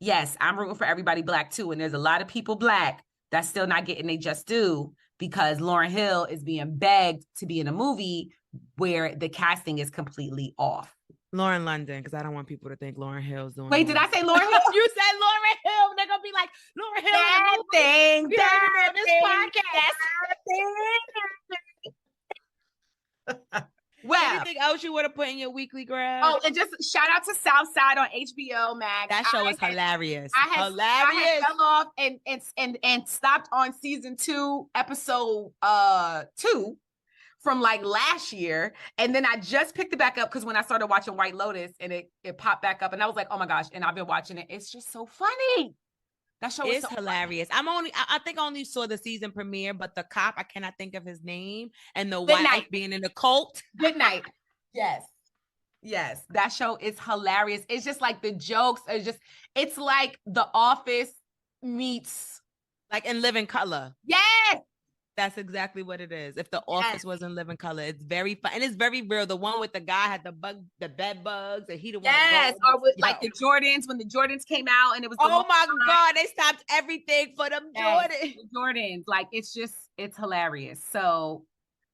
yes, I'm rooting for everybody Black too. And there's a lot of people Black that's still not getting they just due because Lauryn Hill is being begged to be in a movie where the casting is completely off. Lauren London, because I don't want people to think Lauryn Hill's doing. Wait, did I say Lauryn Hill? You said Lauryn Hill. They're gonna be like Lauryn Hill. That thing. Well, anything else you would have put in your weekly grab? Oh, and just shout out to Southside on HBO Max. That show is hilarious. I fell off and stopped on season 2, episode 2 from last year. And then I just picked it back up because when I started watching White Lotus and it popped back up and I was like, oh my gosh. And I've been watching it. It's just so funny. That show is so hilarious. Funny. I think I only saw the season premiere, but the cop, I cannot think of his name, and the wife being in the cult. Good night. Yes. That show is hilarious. It's just the jokes are it's like The Office meets in Living Color. Yes. That's exactly what it is. If The Office was in Living Color, it's very fun and it's very real. The one with the guy had the bed bugs, and he the one. Yes, or with the Jordans when the Jordans came out, and it was. Oh my God, they stopped everything for them Jordans. It's hilarious. So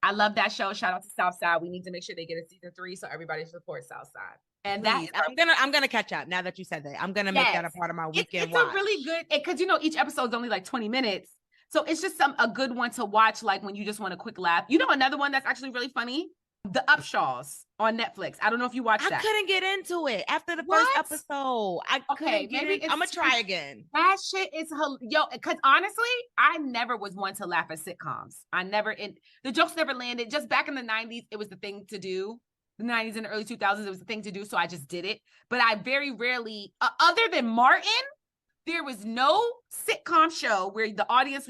I love that show. Shout out to Southside. We need to make sure they get a season 3 so everybody supports Southside. And I'm gonna catch up now that you said that. I'm gonna make that a part of my weekend. It's a really good because each episode's only 20 minutes. So it's just a good one to watch, when you just want a quick laugh. Another one that's actually really funny? The Upshaws on Netflix. I don't know if you watched that. I couldn't get into it after the first episode. Maybe I'm gonna try again. That shit is because honestly, I never was one to laugh at sitcoms. The jokes never landed. Just back in the 90s, it was the thing to do. The 90s and the early 2000s, it was the thing to do. So I just did it. But I very rarely, other than Martin, there was no sitcom show where you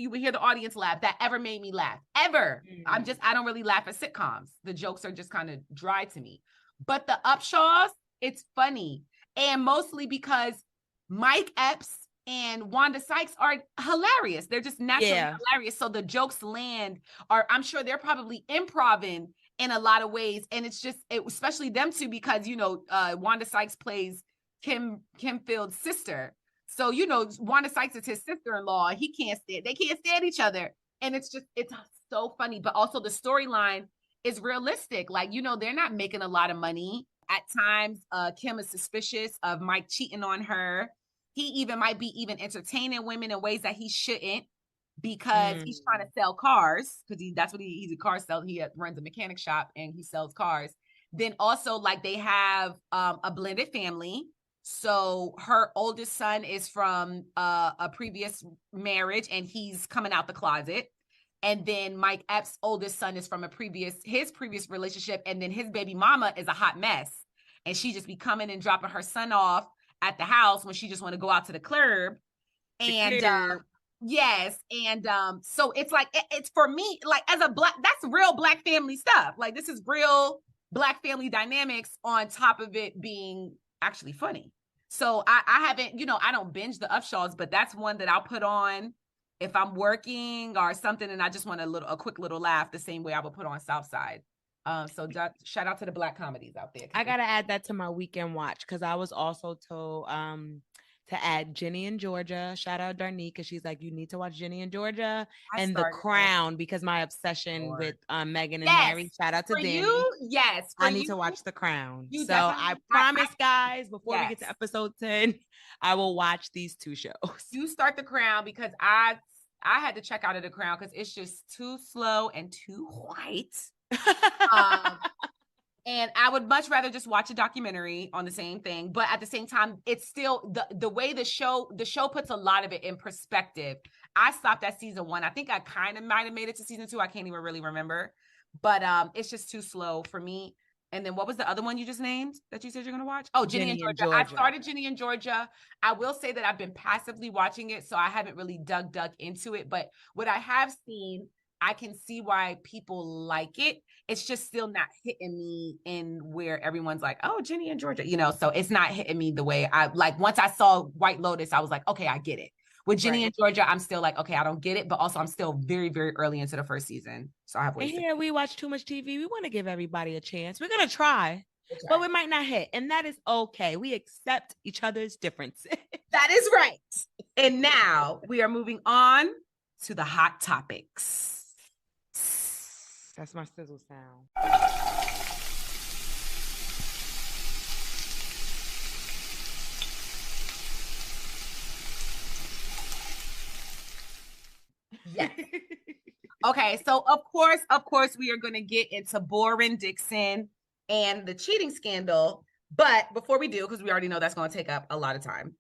would hear the audience laugh that ever made me laugh, ever. I don't really laugh at sitcoms. The jokes are just kind of dry to me. But the Upshaws, it's funny. And mostly because Mike Epps and Wanda Sykes are hilarious. They're just naturally hilarious. So the jokes land, or I'm sure they're probably improvising in a lot of ways. And it's just, especially them two, because, you know, Wanda Sykes plays Kim Field's sister. So, you know, Wanda Sykes is his sister-in-law. They can't stand each other. And it's so funny. But also the storyline is realistic. Like, you know, they're not making a lot of money. At times, Kim is suspicious of Mike cheating on her. He even might be entertaining women in ways that he shouldn't, because he's trying to sell cars, because he's a car seller. He runs a mechanic shop and he sells cars. Then also, like, they have a blended family. So her oldest son is from a previous marriage and he's coming out the closet. And then Mike Epps' oldest son is from his previous relationship. And then his baby mama is a hot mess. And she just be coming and dropping her son off at the house when she just want to go out to the club. And yes. And so it's like, it's for me, like, as a Black, that's real Black family stuff. Like, this is real Black family dynamics on top of it being actually funny. So I haven't, you know, I don't binge the Upshaws, but that's one that I'll put on if I'm working or something and I just want a quick little laugh, the same way I would put on Southside. So shout out to the Black comedies out there. I gotta add that to my weekend watch, because I was also told to add Ginny and Georgia. Shout out Darnay, because she's like, you need to watch Ginny and Georgia and The Crown, because my obsession with Meghan and Harry. Shout out to Danny. I need to watch The Crown. So I promise, guys, before we get to episode 10, I will watch these two shows. You start The Crown, because I had to check out of The Crown because it's just too slow and too white. And I would much rather just watch a documentary on the same thing. But at the same time, it's still the way the show puts a lot of it in perspective. I stopped at season 1. I think I kind of might have made it to season 2. I can't even really remember. But it's just too slow for me. And then what was the other one you just named that you said you're going to watch? Oh, Ginny and Georgia. I started Ginny and Georgia. I will say that I've been passively watching it, so I haven't really dug into it. But what I have seen, I can see why people like it. It's just still not hitting me in where everyone's like, oh, Ginny and Georgia, you know, so it's not hitting me the way I like. Once I saw White Lotus, I was like, okay, I get it. With Ginny and Georgia, I'm still like, okay, I don't get it. But also I'm still very, very early into the first season. So I have ways. And here we watch too much TV. We want to give everybody a chance. We're going to try, but we might not hit. And that is okay. We accept each other's differences. That is right. And now we are moving on to the hot topics. That's my sizzle sound. Yes. Okay, so of course, we are going to get into Boryn Dixon and the cheating scandal. But before we do, because we already know that's going to take up a lot of time,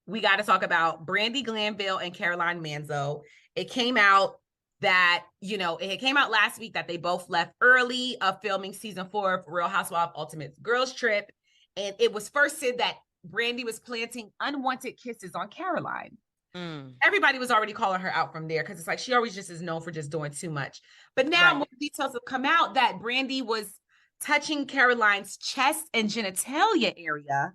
we got to talk about Brandi Glanville and Caroline Manzo. It came out that, you know, it came out last week that they both left early of filming season 4 of Real Housewives Ultimate Girls Trip. And it was first said that Brandi was planting unwanted kisses on Caroline. Everybody was already calling her out from there, because it's like she always just is known for just doing too much. But now more details have come out that Brandi was touching Caroline's chest and genitalia area,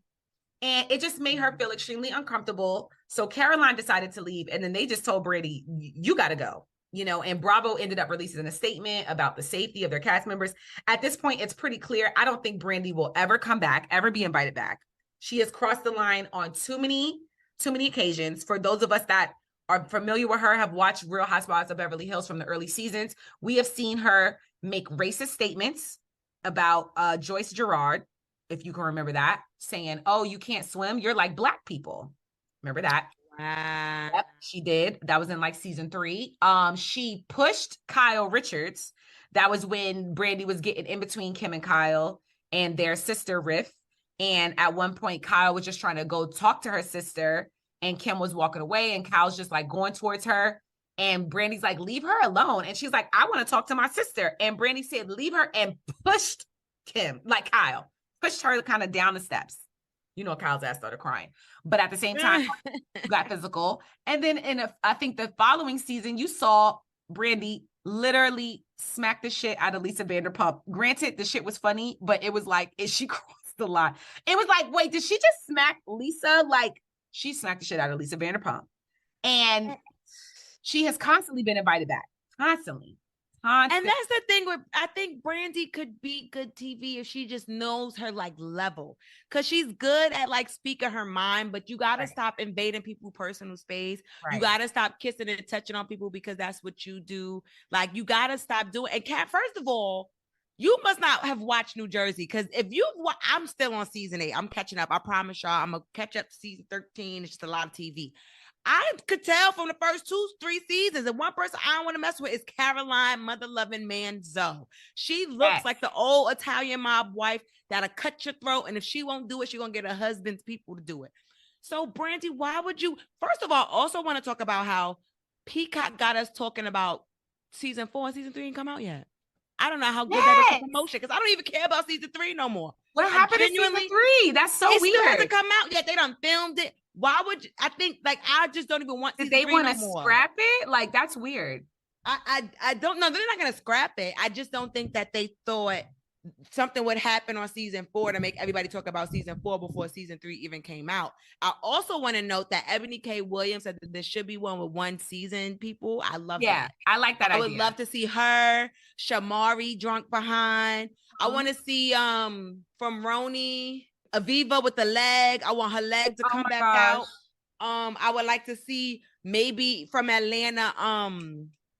and it just made her feel extremely uncomfortable. So Caroline decided to leave, and then they just told Brandi, you got to go. You know, and Bravo ended up releasing a statement about the safety of their cast members. At this point, it's pretty clear. I don't think Brandi will ever come back, ever be invited back. She has crossed the line on too many occasions. For those of us that are familiar with her, have watched Real Housewives of Beverly Hills from the early seasons, we have seen her make racist statements about Joyce Gerard, if you can remember that, saying, oh, you can't swim, you're like Black people. Remember that? Yep, she did. That was in like season 3. She pushed Kyle Richards. That was when Brandi was getting in between Kim and Kyle and their sister riff. And at one point, Kyle was just trying to go talk to her sister, and Kim was walking away, and Kyle's just like going towards her. And Brandi's like, leave her alone. And she's like, I want to talk to my sister. And Brandi said, leave her, and pushed Kim, like Kyle, pushed her kind of down the steps. You know, Kyle's ass started crying. But at the same time, got physical. And then I think the following season, you saw Brandi literally smack the shit out of Lisa Vanderpump. Granted, the shit was funny, but it was like, she crossed the line. It was like, wait, did she just smack Lisa? Like, she smacked the shit out of Lisa Vanderpump. And she has constantly been invited back. Constantly. And that's the thing with, I think Brandy could be good TV if she just knows her like level, because she's good at like speaking her mind, but you got to stop invading people's personal space. You got to stop kissing and touching on people because that's what you do. Like you got to stop doing. And Kat, first of all, you must not have watched New Jersey, because if you, I'm still on season 8. I'm catching up. I promise y'all, I'm gonna catch up to season 13. It's just a lot of TV. I could tell from the first 2-3 seasons, and one person I don't want to mess with is Caroline, mother-loving Manzo. She looks like the old Italian mob wife that'll cut your throat, and if she won't do it, she's going to get her husband's people to do it. So, Brandy, why would you... First of all, also want to talk about how Peacock got us talking about season 4 and season 3 ain't come out yet. I don't know how good that is for promotion, because I don't even care about season 3 no more. What happened in season 3? That's so weird. It still hasn't come out yet. They done filmed it. Why would you, I think like I just don't even want. Did they want to scrap it? Like that's weird. I don't know. They're not gonna scrap it. I just don't think that they thought something would happen on season 4 to make everybody talk about season 4 before season 3 even came out. I also want to note that Ebony K. Williams said that there should be one with 1 season. People, I love that. Yeah, I like that idea. I would love to see her, Shamari drunk behind. I want to see from Roni, Aviva with the leg. I want her leg to come back out. I would like to see maybe from Atlanta.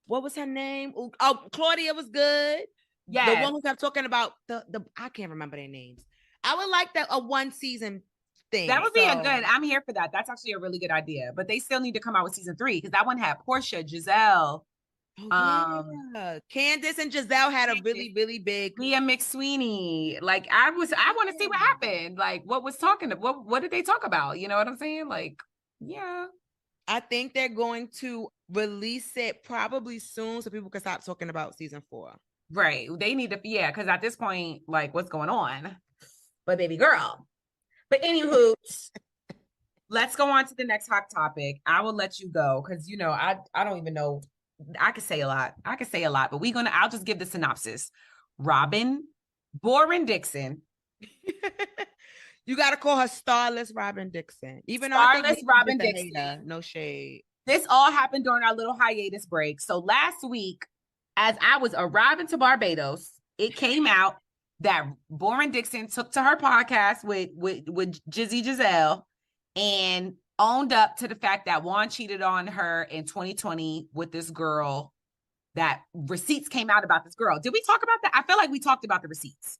What was her name? Oh, Claudia was good. Yeah, the one who kept talking about the I can't remember their names. I would like that a 1 season thing. That would be a good. I'm here for that. That's actually a really good idea. But they still need to come out with season 3 because that one had Portia, Giselle. Yeah. Candace and Giselle had a really, really big. Leah McSweeney. Like I want to see what happened. Like what was talking to what did they talk about? You know what I'm saying? Like, yeah. I think they're going to release it probably soon so people can stop talking about season 4. Right. They need to, because at this point, like, what's going on? But baby girl. But anywho, let's go on to the next hot topic. I will let you go because I don't even know. I could say a lot. But I'll just give the synopsis. Boryn Dixon. You gotta call her starless Robyn Dixon. Even starless Robyn Dixon. No shade. This all happened during our little hiatus break. So last week, as I was arriving to Barbados, it came out that Boryn Dixon took to her podcast with Jizzy Giselle and owned up to the fact that Juan cheated on her in 2020 with this girl, that receipts came out about this girl. Did we talk about that? I feel like we talked about the receipts.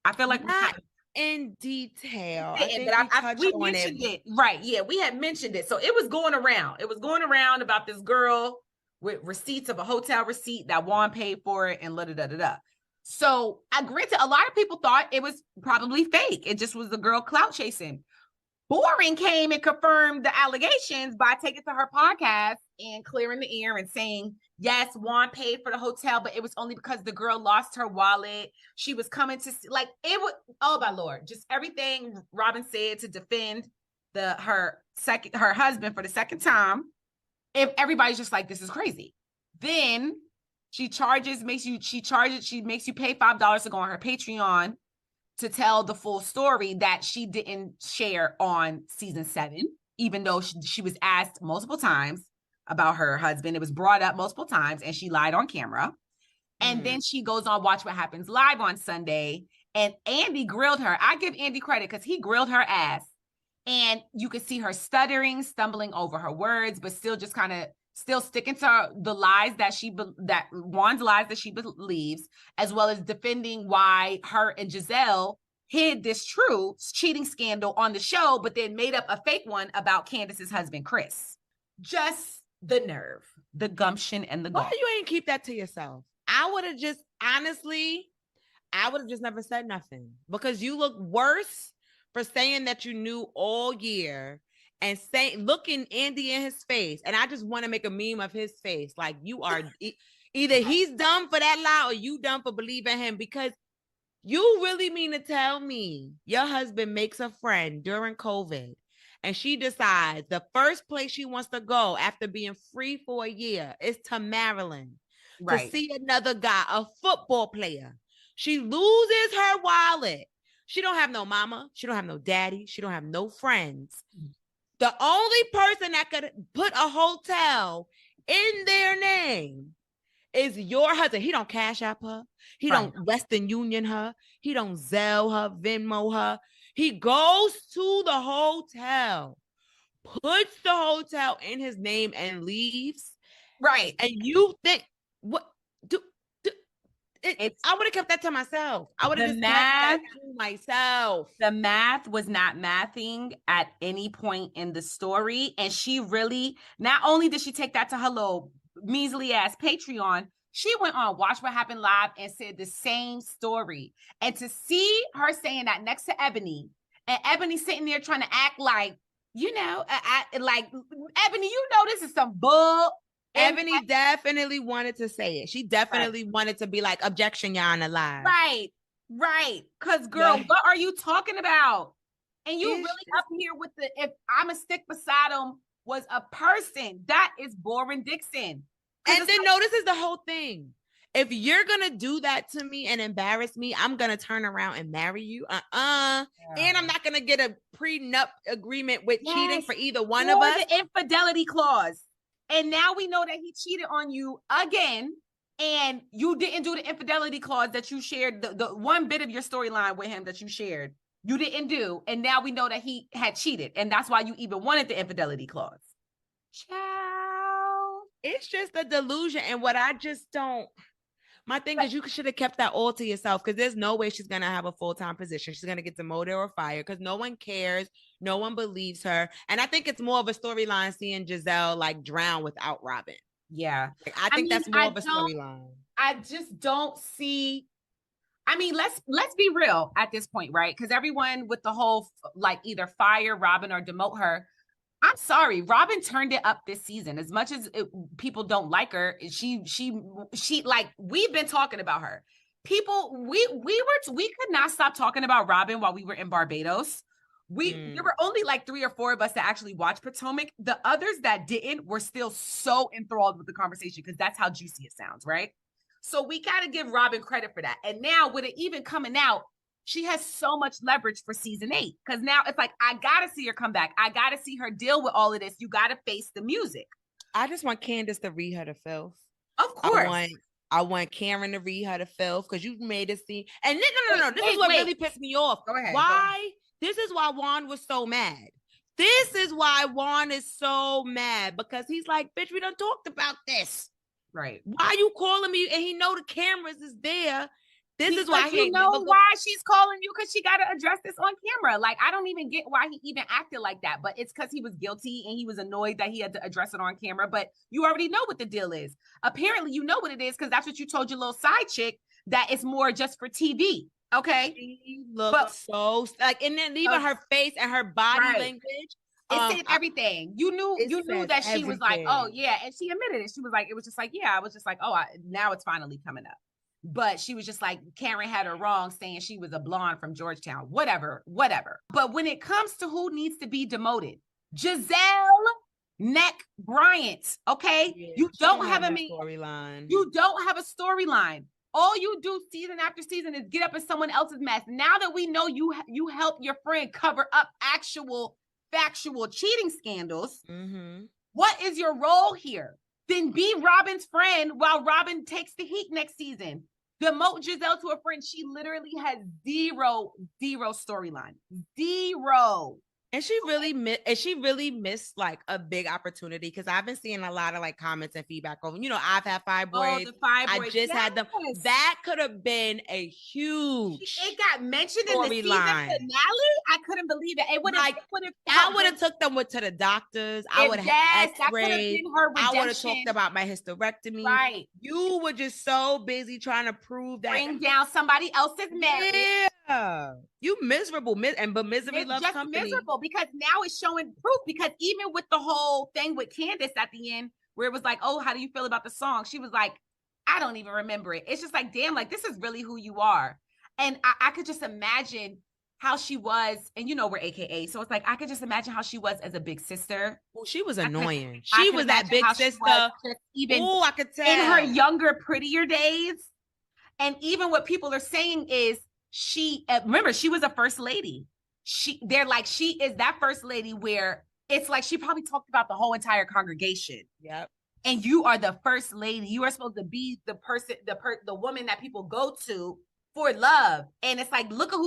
I feel like not in detail. We mentioned it. Right. Yeah, we had mentioned it. So it was going around. It was going around about this girl with receipts of a hotel receipt that Juan paid for it and da-da-da-da-da. So I granted, a lot of people thought it was probably fake. It just was the girl clout chasing. Boryn came and confirmed the allegations by taking to her podcast and clearing the air and saying, yes, Juan paid for the hotel, but it was only because the girl lost her wallet. She was coming to see, like, it was, oh my Lord, just everything Robyn said to defend her husband for the second time. If everybody's just like, this is crazy. Then she makes you pay $5 to go on her Patreon to tell the full story that she didn't share on season 7, even though she was asked multiple times about her husband. It was brought up multiple times and she lied on camera. And then she goes on Watch What Happens Live on Sunday, and Andy grilled her. I give Andy credit because he grilled her ass. And you could see her stuttering, stumbling over her words, but still just kind of still sticking to the lies that Juan's lies that she believes, as well as defending why her and Giselle hid this true cheating scandal on the show, but then made up a fake one about Candace's husband, Chris. Just the nerve, the gumption, and the gall. Why you ain't keep that to yourself? I would have just never said nothing, because you look worse for saying that you knew all year and looking Andy in his face. And I just want to make a meme of his face. Like, you are either he's dumb for that lie or you dumb for believing him, because you really mean to tell me your husband makes a friend during COVID and she decides the first place she wants to go after being free for a year is to Maryland to see another guy, a football player. She loses her wallet. She don't have no mama. She don't have no daddy. She don't have no friends. The only person that could put a hotel in their name is your husband. He don't Cash App her. He don't Western Union her. He don't Zelle her, Venmo her. He goes to the hotel, puts the hotel in his name and leaves. Right. And you think, what do I would have kept that to myself. I would have just kept that to myself. The math was not mathing at any point in the story. And she really, not only did she take that to her little measly ass Patreon, she went on Watch What Happened Live and said the same story. And to see her saying that next to Ebony, and Ebony sitting there trying to act like, you know, like, Ebony, you know, this is some bull. Ebony definitely wanted to say it. She definitely wanted to be like, objection, y'all on the live. Right. Because, girl, what are you talking about? And you really up here with the, if I'm a stick beside him was a person, that is Boryn Dixon. And then no, this is the whole thing. If you're going to do that to me and embarrass me, I'm going to turn around and marry you. And I'm not going to get a prenup agreement with cheating for either one of us. The infidelity clause. And now we know that he cheated on you again, and you didn't do the infidelity clause that you shared, the one bit of your storyline with him that you shared, you didn't do. And now we know that he had cheated. And that's why you even wanted the infidelity clause. Ciao. It's just a delusion. And what I just don't, my thing is you should have kept that all to yourself, because there's no way she's going to have a full-time position. She's going to get demoted or fired because no one cares. No one believes her. And I think it's more of a storyline seeing Giselle like drown without Robyn. Yeah. Like, I think that's more of a storyline. I just don't see. I mean, let's be real at this point, right? Because everyone with the whole like either fire Robyn or demote her. I'm sorry, Robyn turned it up this season. As much as people don't like her, she like, we've been talking about her. People, we could not stop talking about Robyn while we were in Barbados. There were only like 3 or 4 of us that actually watched Potomac. The others that didn't were still so enthralled with the conversation because that's how juicy it sounds, right? So we got to give Robyn credit for that. And now with it even coming out, she has so much leverage for season 8 because now it's like, I got to see her come back. I got to see her deal with all of this. You got to face the music. I just want Candace to read her to filth. Of course. I want Karen to read her to filth because you made it seem. And no. This is what really pissed me off. Go ahead. Why? This is why Juan was so mad. This is why Juan is so mad, because he's like, bitch, we done talked about this. Right. Why are you calling me? And he know the cameras is there. This is why he know why she's calling you, because she got to address this on camera. Like, I don't even get why he even acted like that, but it's because he was guilty and he was annoyed that he had to address it on camera. But you already know what the deal is. Apparently, you know what it is because that's what you told your little side chick, that it's more just for TV. Okay. She looks so like, and then even her face and her body language. It said everything. You knew that she was like, oh yeah, and she admitted it. She was like, it was just like, yeah, I was just like, oh, now it's finally coming up. But she was just like, Karen had her wrong saying she was a blonde from Georgetown. Whatever. But when it comes to who needs to be demoted, Giselle Neck Bryant. Okay, yeah, you don't have a storyline. You don't have a storyline. All you do season after season is get up in someone else's mess. Now that we know you help your friend cover up actual factual cheating scandals, what is your role here? Then be Robyn's friend while Robyn takes the heat next season. Demote Giselle to a friend. She literally has zero storyline. Zero. And she really missed like a big opportunity, because I've been seeing a lot of like comments and feedback over, I've had fibroids. The fibroids. I just had them. That could have been a huge. It got mentioned in the season finale. I couldn't believe it. It would have. I would have took them to the doctors. I would have had X-rays. I would have talked about my hysterectomy. Right. You were just so busy trying to prove that. Bring down somebody else's marriage. Yeah. You miserable, but misery loves company. Miserable because now it's showing proof. Because even with the whole thing with Candace at the end, where it was like, oh, how do you feel about the song? She was like, I don't even remember it. It's just like, damn, like this is really who you are. And I could just imagine how she was, and we're AKA, so it's like I could just imagine how she was as a big sister. Well, she was annoying. She was that big sister. Even I could tell in her younger, prettier days. And even what people are saying is, she remember she was a first lady. They're like, she is that first lady where it's like she probably talked about the whole entire congregation. Yep. And you are the first lady. You are supposed to be the person, the woman that people go to for love. And it's like, look at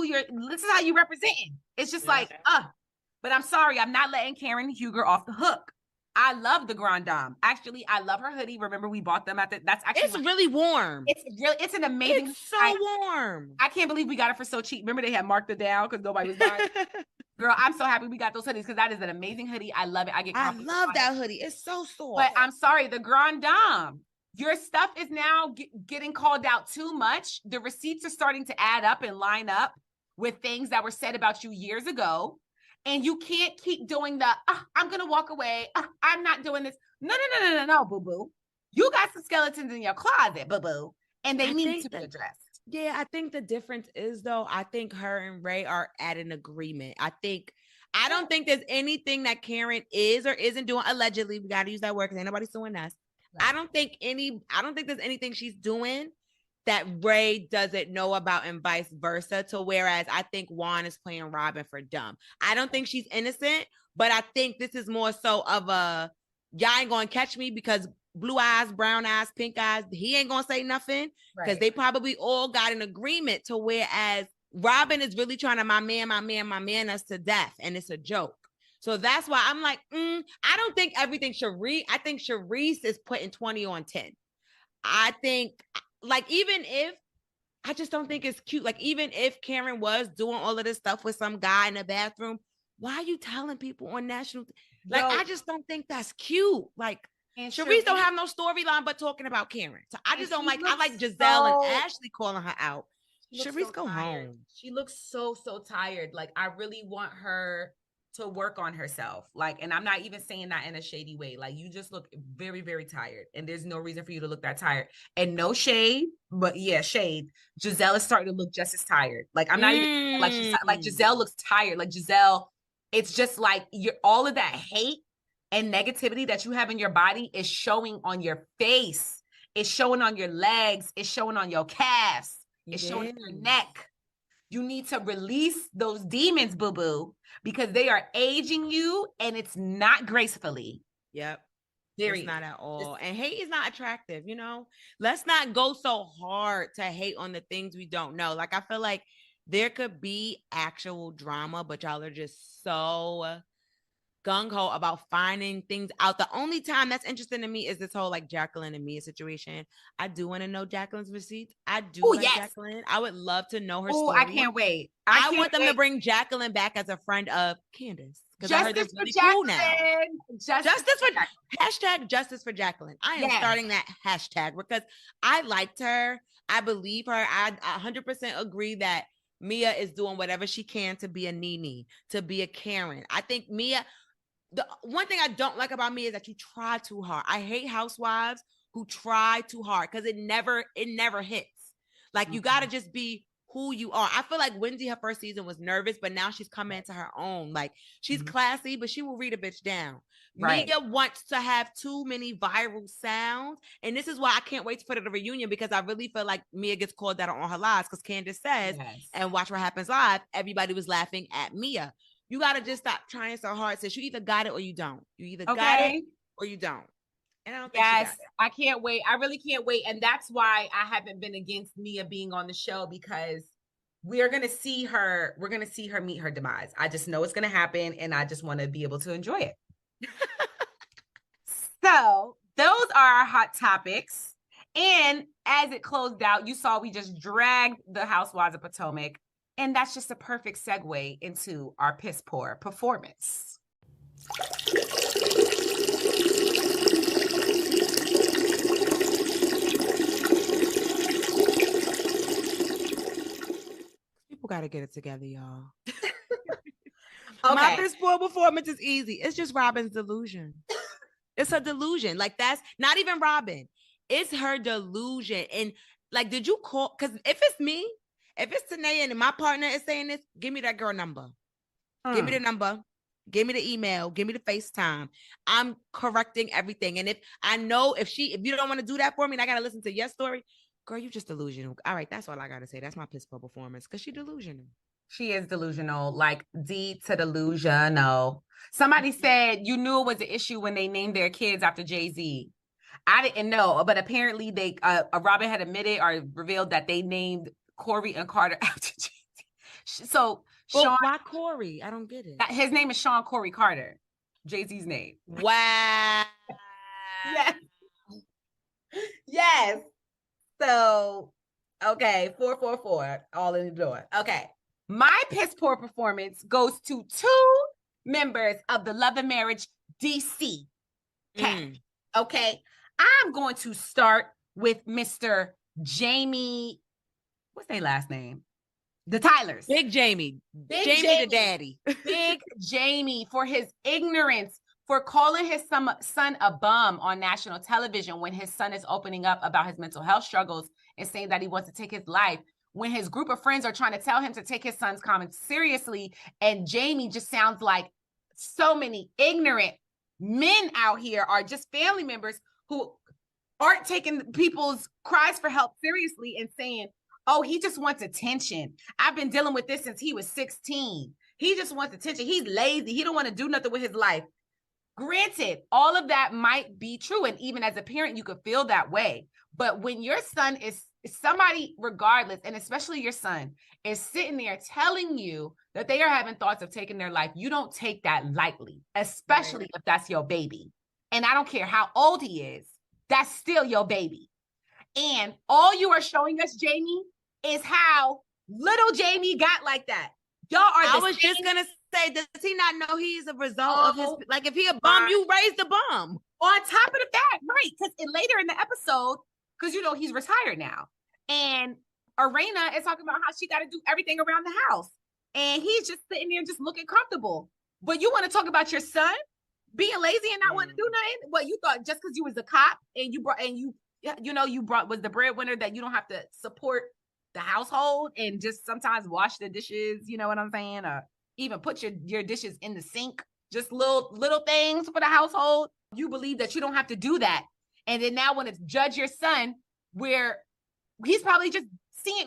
this is how you representing. It's just but I'm sorry, I'm not letting Karen Huger off the hook. I love the Grand Dame. Actually, I love her hoodie. Remember, we bought them that's actually really warm. It's an amazing. It's so warm. I can't believe we got it for so cheap. Remember, they had marked it down because nobody was buying it. Girl, I'm so happy we got those hoodies because that is an amazing hoodie. I love it. I love that hoodie. It's so soft. But I'm sorry, the Grand Dame, your stuff is now getting called out too much. The receipts are starting to add up and line up with things that were said about you years ago. And you can't keep doing I'm going to walk away. I'm not doing this. No, boo-boo. You got some skeletons in your closet, boo-boo. And they need to be addressed. Yeah, I think the difference is, though, I think her and Ray are at an agreement. I don't think there's anything that Karen is or isn't doing. Allegedly, we got to use that word because ain't nobody suing us. Right. I don't think there's anything she's doing that Ray doesn't know about and vice versa. To whereas I think Juan is playing Robyn for dumb. I don't think she's innocent, but I think this is more so of y'all ain't going to catch me because blue eyes, brown eyes, pink eyes, he ain't going to say nothing because they probably all got an agreement to whereas Robyn is really trying to my man us to death. And it's a joke. So that's why I'm like, I don't think everything I think Charisse is putting 20 on 10. I think like, even if I just don't think it's cute. Like, even if Karen was doing all of this stuff with some guy in the bathroom, why are you telling people on national? I just don't think that's cute. Like, and Charisse don't have no storyline but talking about Karen. So I just don't like. I like Giselle and Ashley calling her out. Charisse, go home. She looks so tired. Like, I really want her to work on herself. Like, and I'm not even saying that in a shady way. Like, you just look very, very tired. And there's no reason for you to look that tired. And no shade, but yeah, shade. Giselle is starting to look just as tired. Like, I'm not even like Giselle looks tired. Like, Giselle, it's just like all of that hate and negativity that you have in your body is showing on your face. It's showing on your legs. It's showing on your calves. It's showing on your neck. You need to release those demons, boo-boo, because they are aging you and it's not gracefully. Yep. It's not at all. And hate is not attractive, Let's not go so hard to hate on the things we don't know. Like, I feel like there could be actual drama, but y'all are just so gung-ho about finding things out. The only time that's interesting to me is this whole like Jacqueline and Mia situation. I do want to know Jacqueline's receipts. I do like Jacqueline. I would love to know her story. I can't wait. I want them to bring Jacqueline back as a friend of Candace. Because I heard they're really cool now. Justice for Jacqueline. I am starting that hashtag because I liked her. I believe her. I 100% agree that Mia is doing whatever she can to be a Nene, to be a Karen. I think Mia, the one thing I don't like about Mia is that you try too hard. I hate housewives who try too hard because it never hits. Like, you got to just be who you are. I feel like Wendy, her first season was nervous, but now she's come into her own. Like, she's classy, but she will read a bitch down. Right. Mia wants to have too many viral sounds. And this is why I can't wait for the reunion, because I really feel like Mia gets called out on her lies, because Candace says, and Watch What Happens Live, everybody was laughing at Mia. You got to just stop trying so hard. Sis, you either got it or you don't. You either got it or you don't. And I don't think she got it. I can't wait. I really can't wait. And that's why I haven't been against Mia being on the show, because we're going to see her. We're going to see her meet her demise. I just know it's going to happen, and I just want to be able to enjoy it. So those are our hot topics. And as it closed out, you saw we just dragged the Housewives of Potomac. And that's just a perfect segue into our piss poor performance. People got to get it together, y'all. Okay. My piss poor performance is easy. It's just Robyn's delusion. It's a delusion. Like, that's not even Robyn. It's her delusion. And like, did you call? Because if it's me, if it's Tinaya and my partner is saying this, give me that girl number. Give me the number. Give me the email. Give me the FaceTime. I'm correcting everything. And if you don't want to do that for me and I got to listen to your story, Girl, you just delusional. All right, that's all I gotta say. That's my piss poor performance because she delusional. She is delusional, like D to delusional. Somebody said you knew it was an issue when they named their kids after Jay-Z. I didn't know, but apparently they Robyn had admitted or revealed that they named Corey and Carter after Jay-Z. So Sean, why Corey? I don't get it. His name is Sean Corey Carter, Jay-Z's name. Wow. Yes. Yes. So, okay, 444, all in the door. Okay. My piss poor performance goes to two members of the Love and Marriage DC. Okay. Okay. I'm going to start with Mr. Jamie. What's their last name? The Tylers. Big Jamie. Jamie the daddy. Big Jamie for his ignorance, for calling his son a bum on national television when his son is opening up about his mental health struggles and saying that he wants to take his life. When his group of friends are trying to tell him to take his son's comments seriously, and Jamie just sounds like so many ignorant men out here are just family members who aren't taking people's cries for help seriously and saying, oh, he just wants attention. I've been dealing with this since he was 16. He just wants attention. He's lazy. He don't want to do nothing with his life. Granted, all of that might be true. And even as a parent, you could feel that way. But when your son is somebody, regardless, and especially your son, is sitting there telling you that they are having thoughts of taking their life, you don't take that lightly, especially if that's your baby. And I don't care how old he is, that's still your baby. And all you are showing us, Jamie, is how little Jamie got like that. Y'all are I was just going to say, does he not know he's a result of his, like if he a bum, you raised a bum. On top of that, right, because later in the episode, because, you know, he's retired now. And Arena is talking about how she got to do everything around the house. And he's just sitting there just looking comfortable. But you want to talk about your son being lazy and not wanting to do nothing? What, you thought just because you was a cop and you brought was the breadwinner that you don't have to support the household and just sometimes wash the dishes, you know what I'm saying? Or even put your dishes in the sink, just little things for the household. You believe that you don't have to do that. And then now when it's judge your son, where he's probably just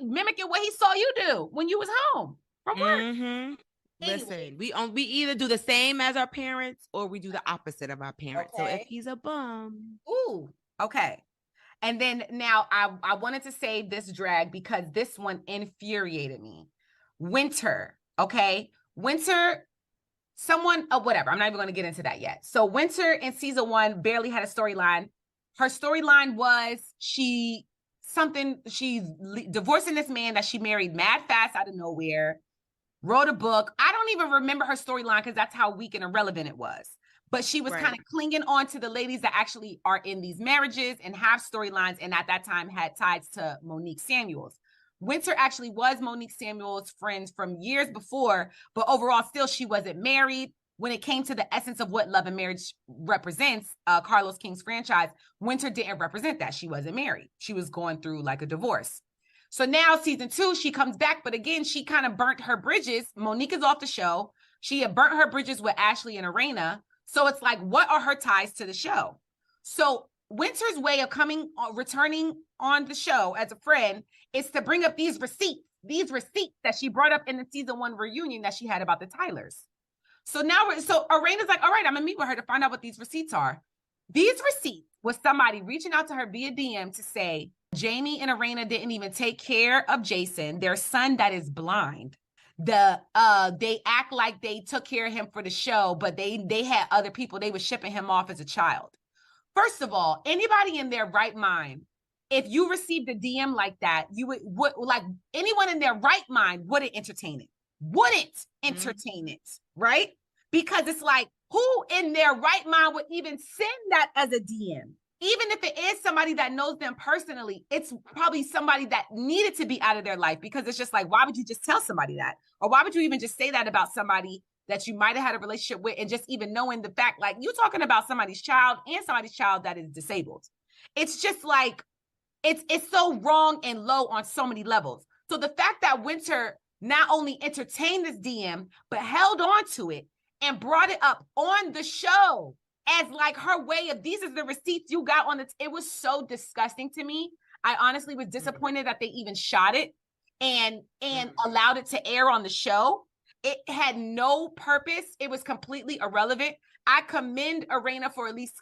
mimicking what he saw you do when you was home from work. Anyway. Listen, we either do the same as our parents or we do the opposite of our parents. Okay. So if he's a bum. Ooh, okay. And then now I wanted to say this drag because this one infuriated me. Winter, okay? Winter, whatever. I'm not even going to get into that yet. So Winter in season 1 barely had a storyline. Her storyline was she's divorcing this man that she married mad fast out of nowhere, wrote a book. I don't even remember her storyline because that's how weak and irrelevant it was. But she was kind of clinging on to the ladies that actually are in these marriages and have storylines, and at that time had ties to Monique Samuels. Winter actually was Monique Samuels' friends from years before, but overall still she wasn't married. When it came to the essence of what Love and Marriage represents, Carlos King's franchise, Winter didn't represent that. She wasn't married. She was going through like a divorce. So now season 2, she comes back, but again, she kind of burnt her bridges. Monique is off the show. She had burnt her bridges with Ashley and Arena. So it's like, what are her ties to the show? So Winter's way of returning on the show as a friend is to bring up these receipts that she brought up in the season 1 reunion that she had about the Tylers. So now Arena's like, all right, I'm gonna meet with her to find out what these receipts are. These receipts was somebody reaching out to her via DM to say, Jamie and Arena didn't even take care of Jason, their son that is blind. They act like they took care of him for the show, but they had other people. They were shipping him off as a child. First of all, anybody in their right mind, if you received a DM like that, you would like anyone in their right mind wouldn't entertain it. Right? Because it's like, who in their right mind would even send that as a DM? Even if it is somebody that knows them personally, it's probably somebody that needed to be out of their life, because it's just like, why would you just tell somebody that? Or why would you even just say that about somebody that you might have had a relationship with, and just even knowing the fact, like, you talking about somebody's child and somebody's child that is disabled. It's just like, it's so wrong and low on so many levels. So the fact that Winter not only entertained this DM, but held on to it and brought it up on the show as like her way of, these are the receipts you got on it was so disgusting to me. I honestly was disappointed that they even shot it and allowed it to air on the show. It had no purpose. It was completely irrelevant. I commend Arena for at least,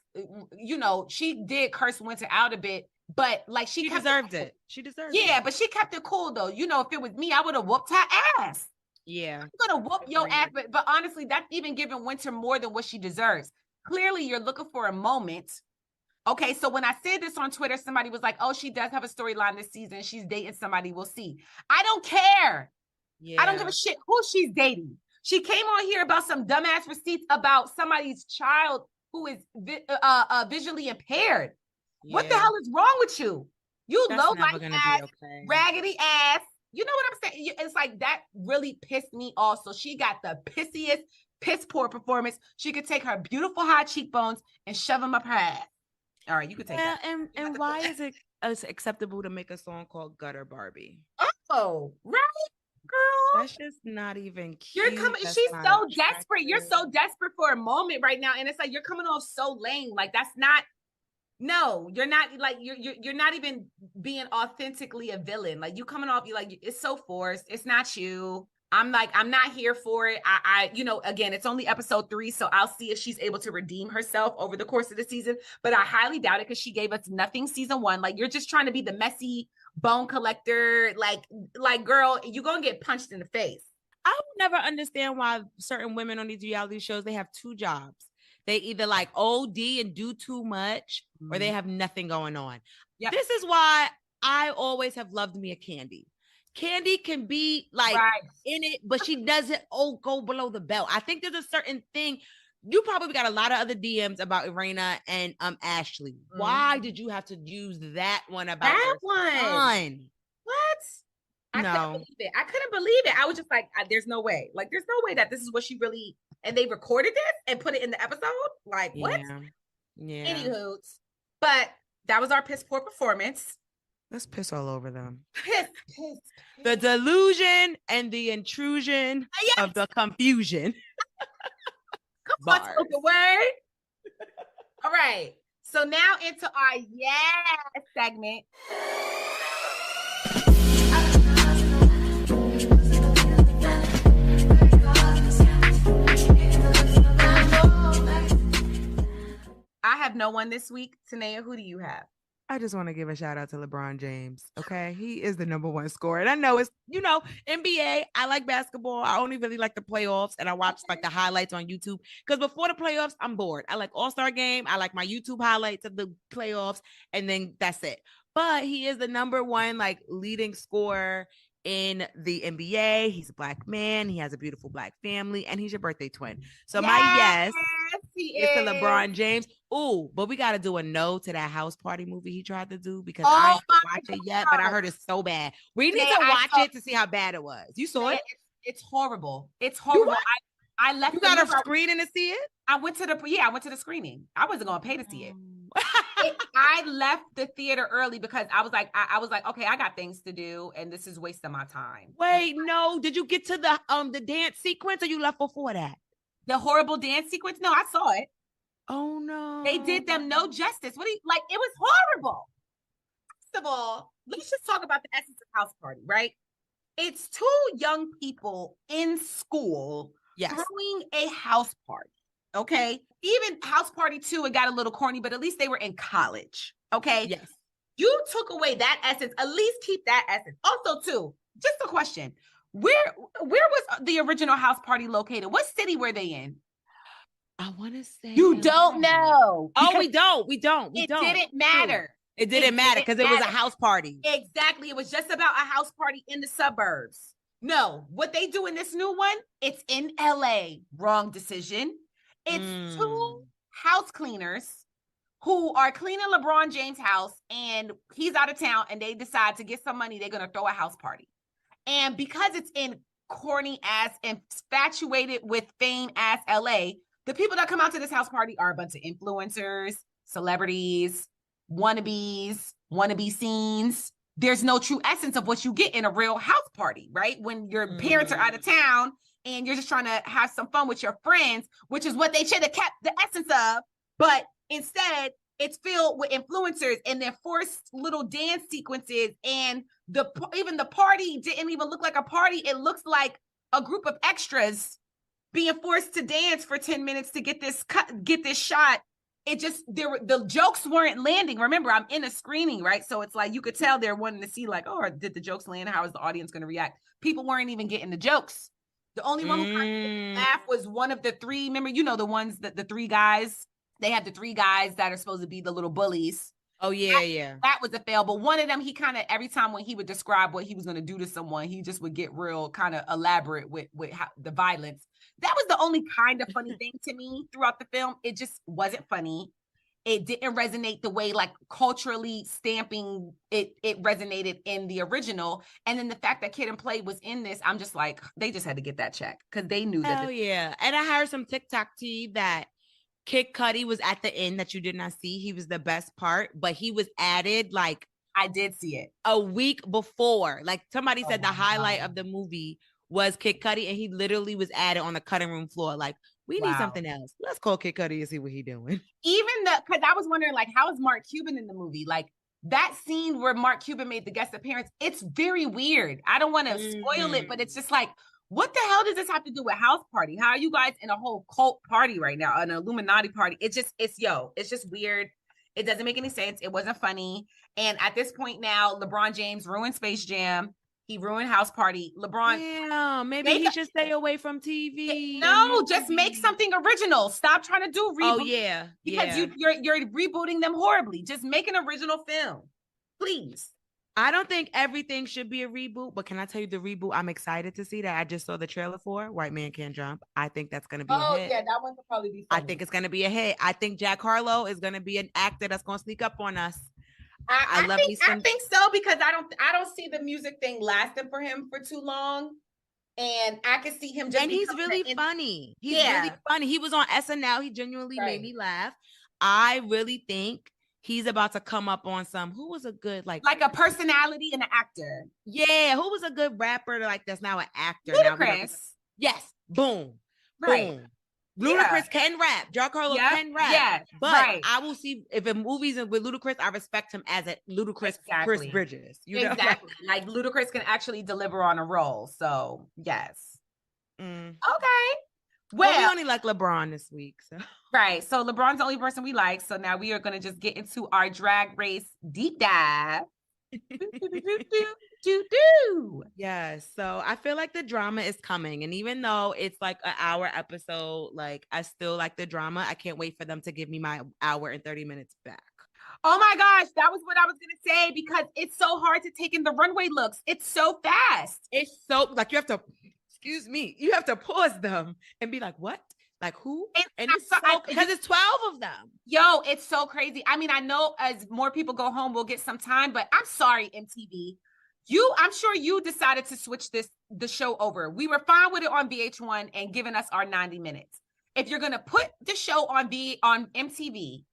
she did curse Winter out a bit, but like she deserved it. She deserved it. Yeah, but she kept it cool though. If it was me, I would have whooped her ass. Yeah. I'm gonna whoop your ass, but honestly, that's even giving Winter more than what she deserves. Clearly, you're looking for a moment. Okay, so when I said this on Twitter, somebody was like, oh, she does have a storyline this season. She's dating somebody. We'll see. I don't care. Yeah. I don't give a shit who she's dating. She came on here about some dumbass receipts about somebody's child who is visually impaired. Yeah. What the hell is wrong with you? You low-life ass, raggedy ass. You know what I'm saying? It's like that really pissed me off. So she got the pissiest, piss poor performance. She could take her beautiful high cheekbones and shove them up her ass. All right, you could take that. And why is it acceptable to make a song called Gutter Barbie? Oh, right, girl. That's just not even cute. You're coming. She's so desperate. You're so desperate for a moment right now, and it's like you're coming off so lame. Like that's not. No, you're not. Like you're not even being authentically a villain. Like you coming off. You like it's so forced. It's not you. I'm not here for it. Again, it's only episode 3, so I'll see if she's able to redeem herself over the course of the season. But I highly doubt it because she gave us nothing season 1. Like you're just trying to be the messy bone collector. Like girl, you're gonna get punched in the face. I would never understand why certain women on these reality shows, they have 2 jobs. They either like OD and do too much, or they have nothing going on. Yep. This is why I always have loved me a Candy. Candy can be like in it, but she doesn't go below the belt. I think there's a certain thing. You probably got a lot of other DMs about Irena and Ashley. Why did you have to use that one about that one? What? I couldn't believe it. I was just like, there's no way. Like, there's no way that this is what she really. And they recorded this and put it in the episode. Like what? Yeah. Anywho, but that was our piss poor performance. Let's piss all over them. Piss. The delusion and the intrusion of the confusion. Come on, spoken word. All right. So now into our segment. I have no one this week. Tinaya, who do you have? I just want to give a shout out to LeBron James. Okay. He is the #1 scorer. And I know it's, NBA. I like basketball. I only really like the playoffs. And I watch like the highlights on YouTube. Because before the playoffs, I'm bored. I like All-Star Game. I like my YouTube highlights of the playoffs. And then that's it. But he is the #1 like leading scorer in the NBA. He's a Black man. He has a beautiful Black family. And he's your birthday twin. So my yes is to LeBron James. Ooh, but we got to do a no to that house party movie he tried to do because I haven't watched it yet, but I heard it's so bad. We need to watch it to see how bad it was. You saw it? It's horrible. It's horrible. I left. You got a screening to see it? I went to the screening. I wasn't going to pay to see it. I left the theater early because I was like, okay, I got things to do, and this is wasting my time. Wait, no. Did you get to the dance sequence, or you left before that? The horrible dance sequence? No, I saw it. Oh no. They did them no justice. It was horrible. First of all, let's just talk about the essence of house party, right? It's 2 young people in school throwing a house party. Okay. Even house party 2, it got a little corny, but at least they were in college. Okay. Yes. You took away that essence. At least keep that essence. Also, too, just a question. Where was the original house party located? What city were they in? I want to say you don't know. Oh, we don't. It didn't matter. It didn't matter because it was a house party. Exactly. It was just about a house party in the suburbs. No, what they do in this new one, it's in LA. Wrong decision. It's 2 house cleaners who are cleaning LeBron James' house, and he's out of town, and they decide to get some money. They're going to throw a house party. And because it's in corny ass, infatuated with fame ass LA, the people that come out to this house party are a bunch of influencers, celebrities, wannabes, wannabe scenes. There's no true essence of what you get in a real house party, right? When your parents are out of town and you're just trying to have some fun with your friends, which is what they should have kept the essence of. But instead, it's filled with influencers and their forced little dance sequences, and even the party didn't even look like a party. It looks like a group of extras being forced to dance for 10 minutes to get this shot. It just, the jokes weren't landing. Remember, I'm in a screening, right? So it's like you could tell they're wanting to see like, oh, did the jokes land? How is the audience going to react? People weren't even getting the jokes. The only one who kind of laugh was one of the three. Remember, the ones that the three guys. They have the three guys that are supposed to be the little bullies. Oh yeah, that was a fail. But one of them, he kind of, every time when he would describe what he was going to do to someone, he just would get real kind of elaborate with how, the violence. That was the only kind of funny thing to me throughout the film. It just wasn't funny. It didn't resonate the way, like, culturally stamping it resonated in the original. And then the fact that Kid and Play was in this, I'm just like, they just had to get that check because they knew that. Oh yeah. And I heard some TikTok tea that Kid Cudi was at the end that you did not see. He was the best part, but he was added like, I did see it a week before. Like somebody said the highlight of the movie was Kid Cudi, and he literally was added on the cutting room floor. Like, we need something else. Let's call Kid Cudi and see what he's doing. Because I was wondering, like, how is Mark Cuban in the movie? Like, that scene where Mark Cuban made the guest appearance, it's very weird. I don't want to spoil it, but it's just like, what the hell does this have to do with House Party? How are you guys in a whole cult party right now, an Illuminati party? It's just weird. It doesn't make any sense. It wasn't funny. And at this point now, LeBron James ruined Space Jam. He ruined House Party. LeBron. Yeah, maybe he should stay away from TV. No, just make something original. Stop trying to do reboots. Oh yeah, because you're rebooting them horribly. Just make an original film, please. I don't think everything should be a reboot, but can I tell you the reboot I'm excited to see that I just saw the trailer for? White Man Can't Jump. I think that's going to be a hit. Oh, yeah, that one could probably be funny. I think it's going to be a hit. I think Jack Harlow is going to be an actor that's going to sneak up on us. I think so, because I don't see the music thing lasting for him for too long. And I can see him just. And he's really funny. He's really funny. He was on SNL. He genuinely made me laugh. I really think he's about to come up on who was a good, like a personality and an actor. Yeah, who was a good rapper that's now an actor? Ludacris. Yes, boom, boom. Ludacris can rap. Jack Harlow can rap. Yeah, but I will see if in movies with Ludacris, I respect him as a Ludacris Chris Bridges. Exactly. Like Ludacris can actually deliver on a role. So yes. Okay. Well, we only like LeBron this week, so. Right. So LeBron's the only person we like. So now we are going to just get into our Drag Race deep dive. Yes. So I feel like the drama is coming. And even though it's like an hour episode, like I still like the drama. I can't wait for them to give me my hour and 30 minutes back. Oh my gosh. That was what I was going to say, because it's so hard to take in the runway looks. It's so fast. It's so like you have to, you have to pause them and be like, what? Like who? And it's because it's 12 of them. Yo, it's so crazy. I mean, I know as more people go home, we'll get some time, but I'm sorry, MTV. I'm sure you decided to switch the show over. We were fine with it on VH1 and giving us our 90 minutes. If you're going to put the show on MTV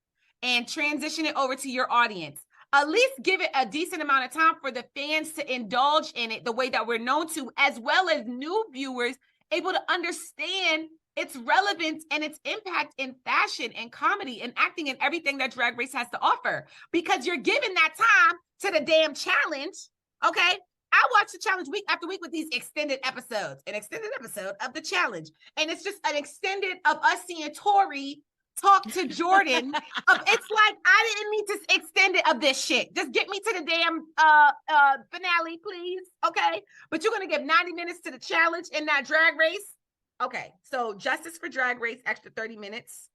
and transition it over to your audience, at least give it a decent amount of time for the fans to indulge in it the way that we're known to, as well as new viewers able to understand its relevance and its impact in fashion and comedy and acting and everything that Drag Race has to offer. Because you're giving that time to the damn challenge, okay? I watch the challenge week after week with these extended episodes, an extended episode of the challenge. And it's just an extended of us seeing Tori talk to Jordan. It's like, I didn't need to extend it of this shit. Just get me to the damn finale, please, okay? But you're going to give 90 minutes to the challenge in that Drag Race? Okay, so Justice for Drag Race, extra 30 minutes.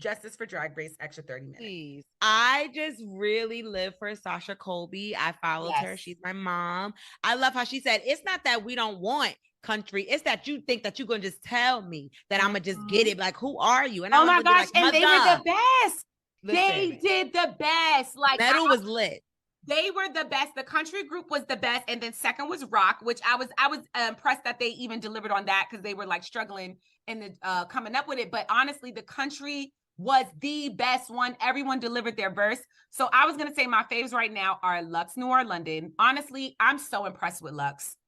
Justice for Drag Race, extra 30 minutes. Please. I just really live for Sasha Colby. I followed her. She's my mom. I love how she said, it's not that we don't want country. It's that you think that you're going to just tell me that I'm going to just get it. Like, who are you? And oh my gosh, and they did the best. They did the best. Like, Metal was lit. They were the best. The country group was the best. And then second was rock, which I was impressed that they even delivered on that, because they were like struggling in the coming up with it. But honestly, the country was the best one. Everyone delivered their verse. So I was going to say my faves right now are Lux Noir London. Honestly, I'm so impressed with Lux.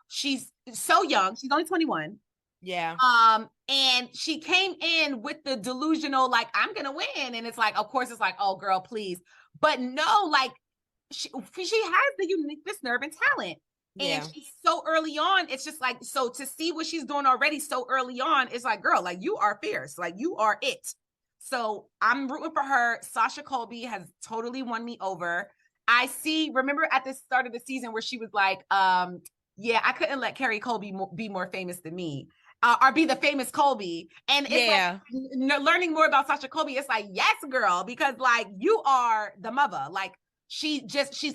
She's so young. She's only 21. Yeah. And she came in with the delusional, like, I'm gonna win. And it's like, of course, it's like, oh girl, please. But no, like she has the uniqueness, nerve, and talent. And she's so early on, it's just like, so to see what she's doing already so early on, it's like, girl, like you are fierce, like you are it. So I'm rooting for her. Sasha Colby has totally won me over. Remember at the start of the season where she was like, yeah, I couldn't let Carrie Colby be more famous than me. Or be the famous Colby. And it's like learning more about Sasha Colby, it's like, yes, girl, because like you are the mother. Like she's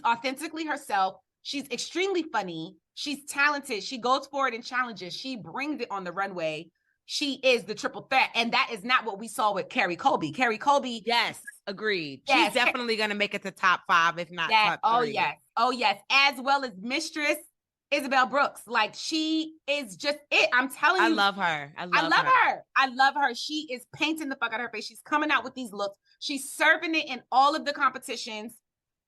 authentically herself. She's extremely funny. She's talented. She goes for it in challenges. She brings it on the runway. She is the triple threat. And that is not what we saw with Carrie Colby. Carrie Colby. Yes, agreed. Yes, she's definitely going to make it to top 5, if not top 3. Oh, yes. Oh, yes. As well as Mistress Isabel Brooks. Like she is just it. I'm telling you. I love her. I love her. I love her. She is painting the fuck out of her face. She's coming out with these looks. She's serving it in all of the competitions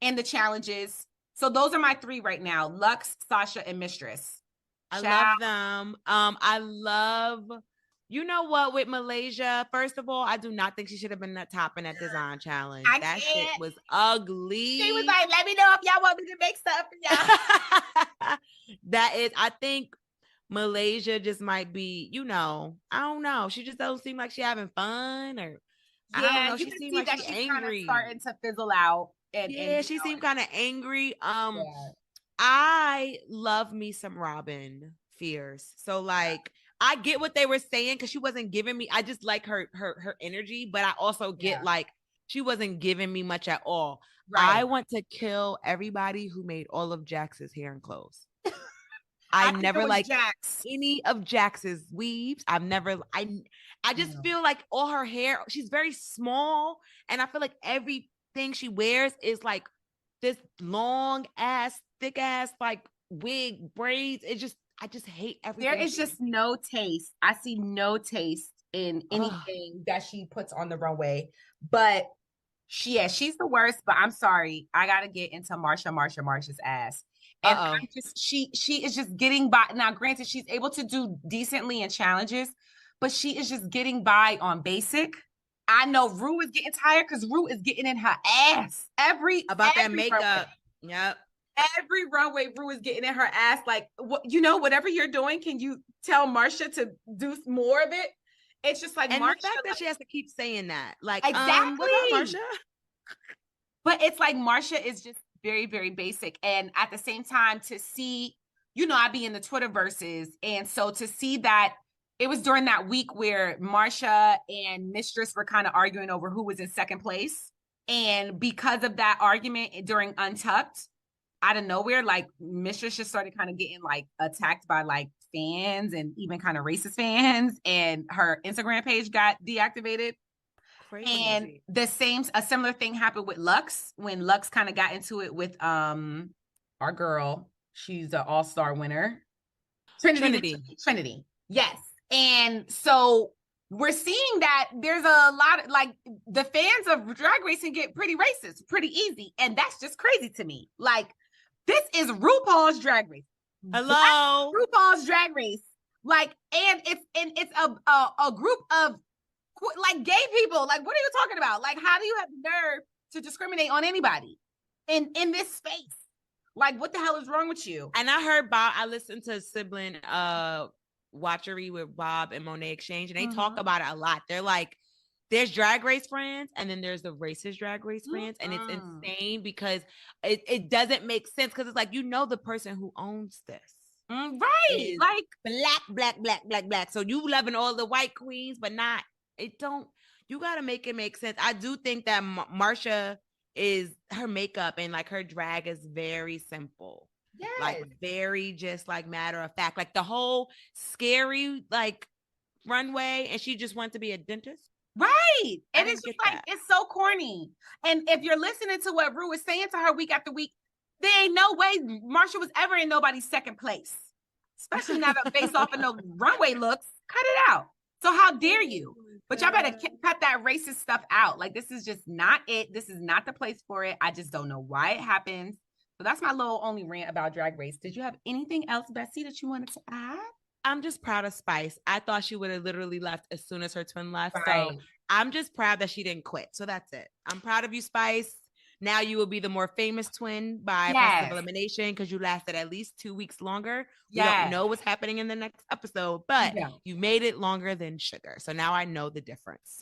and the challenges. So those are my 3 right now: Lux, Sasha, and Mistress. I love them. I love, you know what, with Malaysia, first of all, I do not think she should have been that top in that design challenge. That shit was ugly. She was like, let me know if y'all want me to make stuff for y'all. That is, I think Malaysia just might be, I don't know. She just doesn't seem like she having fun, or I don't know. She seems like she's angry. Kind of starting to fizzle out. She seemed kind of angry. I love me some Robyn fierce. So like, I get what they were saying because she wasn't giving me. I just like her energy, but I also get like she wasn't giving me much at all. Right. I want to kill everybody who made all of Jax's hair and clothes. I never liked any of Jax's weaves. I just feel like all her hair. She's very small, and I feel like everything she wears is like this long ass, thick ass, like wig braids. I just hate everything. There is just no taste. I see no taste in anything that she puts on the runway. But she's the worst. But I'm sorry, I gotta get into Marsha's ass. And she is just getting by. Now, granted, she's able to do decently in challenges, but she is just getting by on basic. I know Rue is getting tired because Rue is getting in her ass that makeup. Runway. Yep. Every runway, Rue is getting in her ass. Like, whatever you're doing, can you tell Marsha to do more of it? It's just like, and Marsha, the fact that she has to keep saying that, like, exactly. What about Marsha? But it's like Marsha is just very, very basic, and at the same time, to see, I be in the Twitterverses, and so to see that. It was during that week where Marsha and Mistress were kind of arguing over who was in second place. And because of that argument during Untucked, out of nowhere, like Mistress just started kind of getting like attacked by like fans and even kind of racist fans. And her Instagram page got deactivated. Crazy. And a similar thing happened with Lux when Lux kind of got into it with our girl. She's an all-star winner. Trinity. Yes. And so we're seeing that there's a lot of like the fans of Drag Racing get pretty racist, pretty easy. And that's just crazy to me. Like, this is RuPaul's Drag Race. Hello. RuPaul's Drag Race. Like, and it's a group of like gay people. Like, what are you talking about? Like, how do you have the nerve to discriminate on anybody in this space? Like, what the hell is wrong with you? And I heard I listened to Sibling Watchery with Bob and Monet Exchange, and they talk about it a lot. They're like, there's Drag Race friends, and then there's the racist Drag Race friends, and it's insane because it doesn't make sense, because it's like, the person who owns this, right? Like black. So you loving all the white queens, but not. You got to make it make sense. I do think that Marsha is, her makeup and like her drag is very simple. Yes. Like very just like matter of fact, like the whole scary like runway, and she just wants to be a dentist. Right. And it's just like, it's so corny. And if you're listening to what Rue is saying to her week after week, there ain't no way Marsha was ever in nobody's second place, especially not based off of no runway looks. Cut it out. So how dare you? But y'all better cut that racist stuff out. Like, this is just not it. This is not the place for it. I just don't know why it happens. So that's my little only rant about Drag Race. Did you have anything else, Bessie, that you wanted to add? I'm just proud of Spice. I thought she would have literally left as soon as her twin left. Right. So I'm just proud that she didn't quit. So that's it. I'm proud of you, Spice. Now you will be the more famous twin by process of elimination because you lasted at least 2 weeks longer. We don't know what's happening in the next episode, but you made it longer than Sugar. So now I know the difference.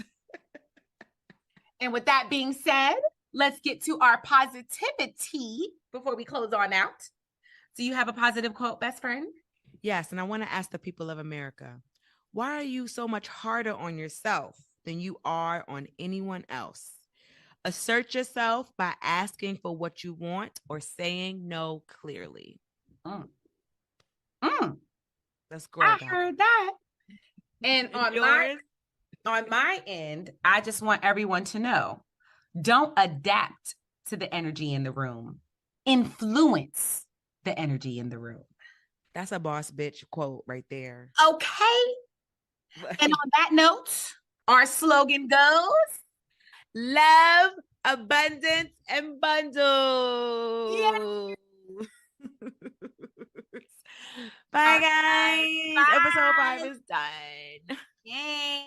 And with that being said, let's get to our positivity before we close on out. Do you have a positive quote, best friend? Yes, and I want to ask the people of America, why are you so much harder on yourself than you are on anyone else? Assert yourself by asking for what you want or saying no clearly. That's great. I heard that. And on my end, I just want everyone to know, don't adapt to the energy in the room. Influence the energy in the room. That's a boss bitch quote right there. Okay. And on that note, our slogan goes, love, abundance, and bundles. Yeah. Bye, guys. Bye. Episode 5 is done. Yay.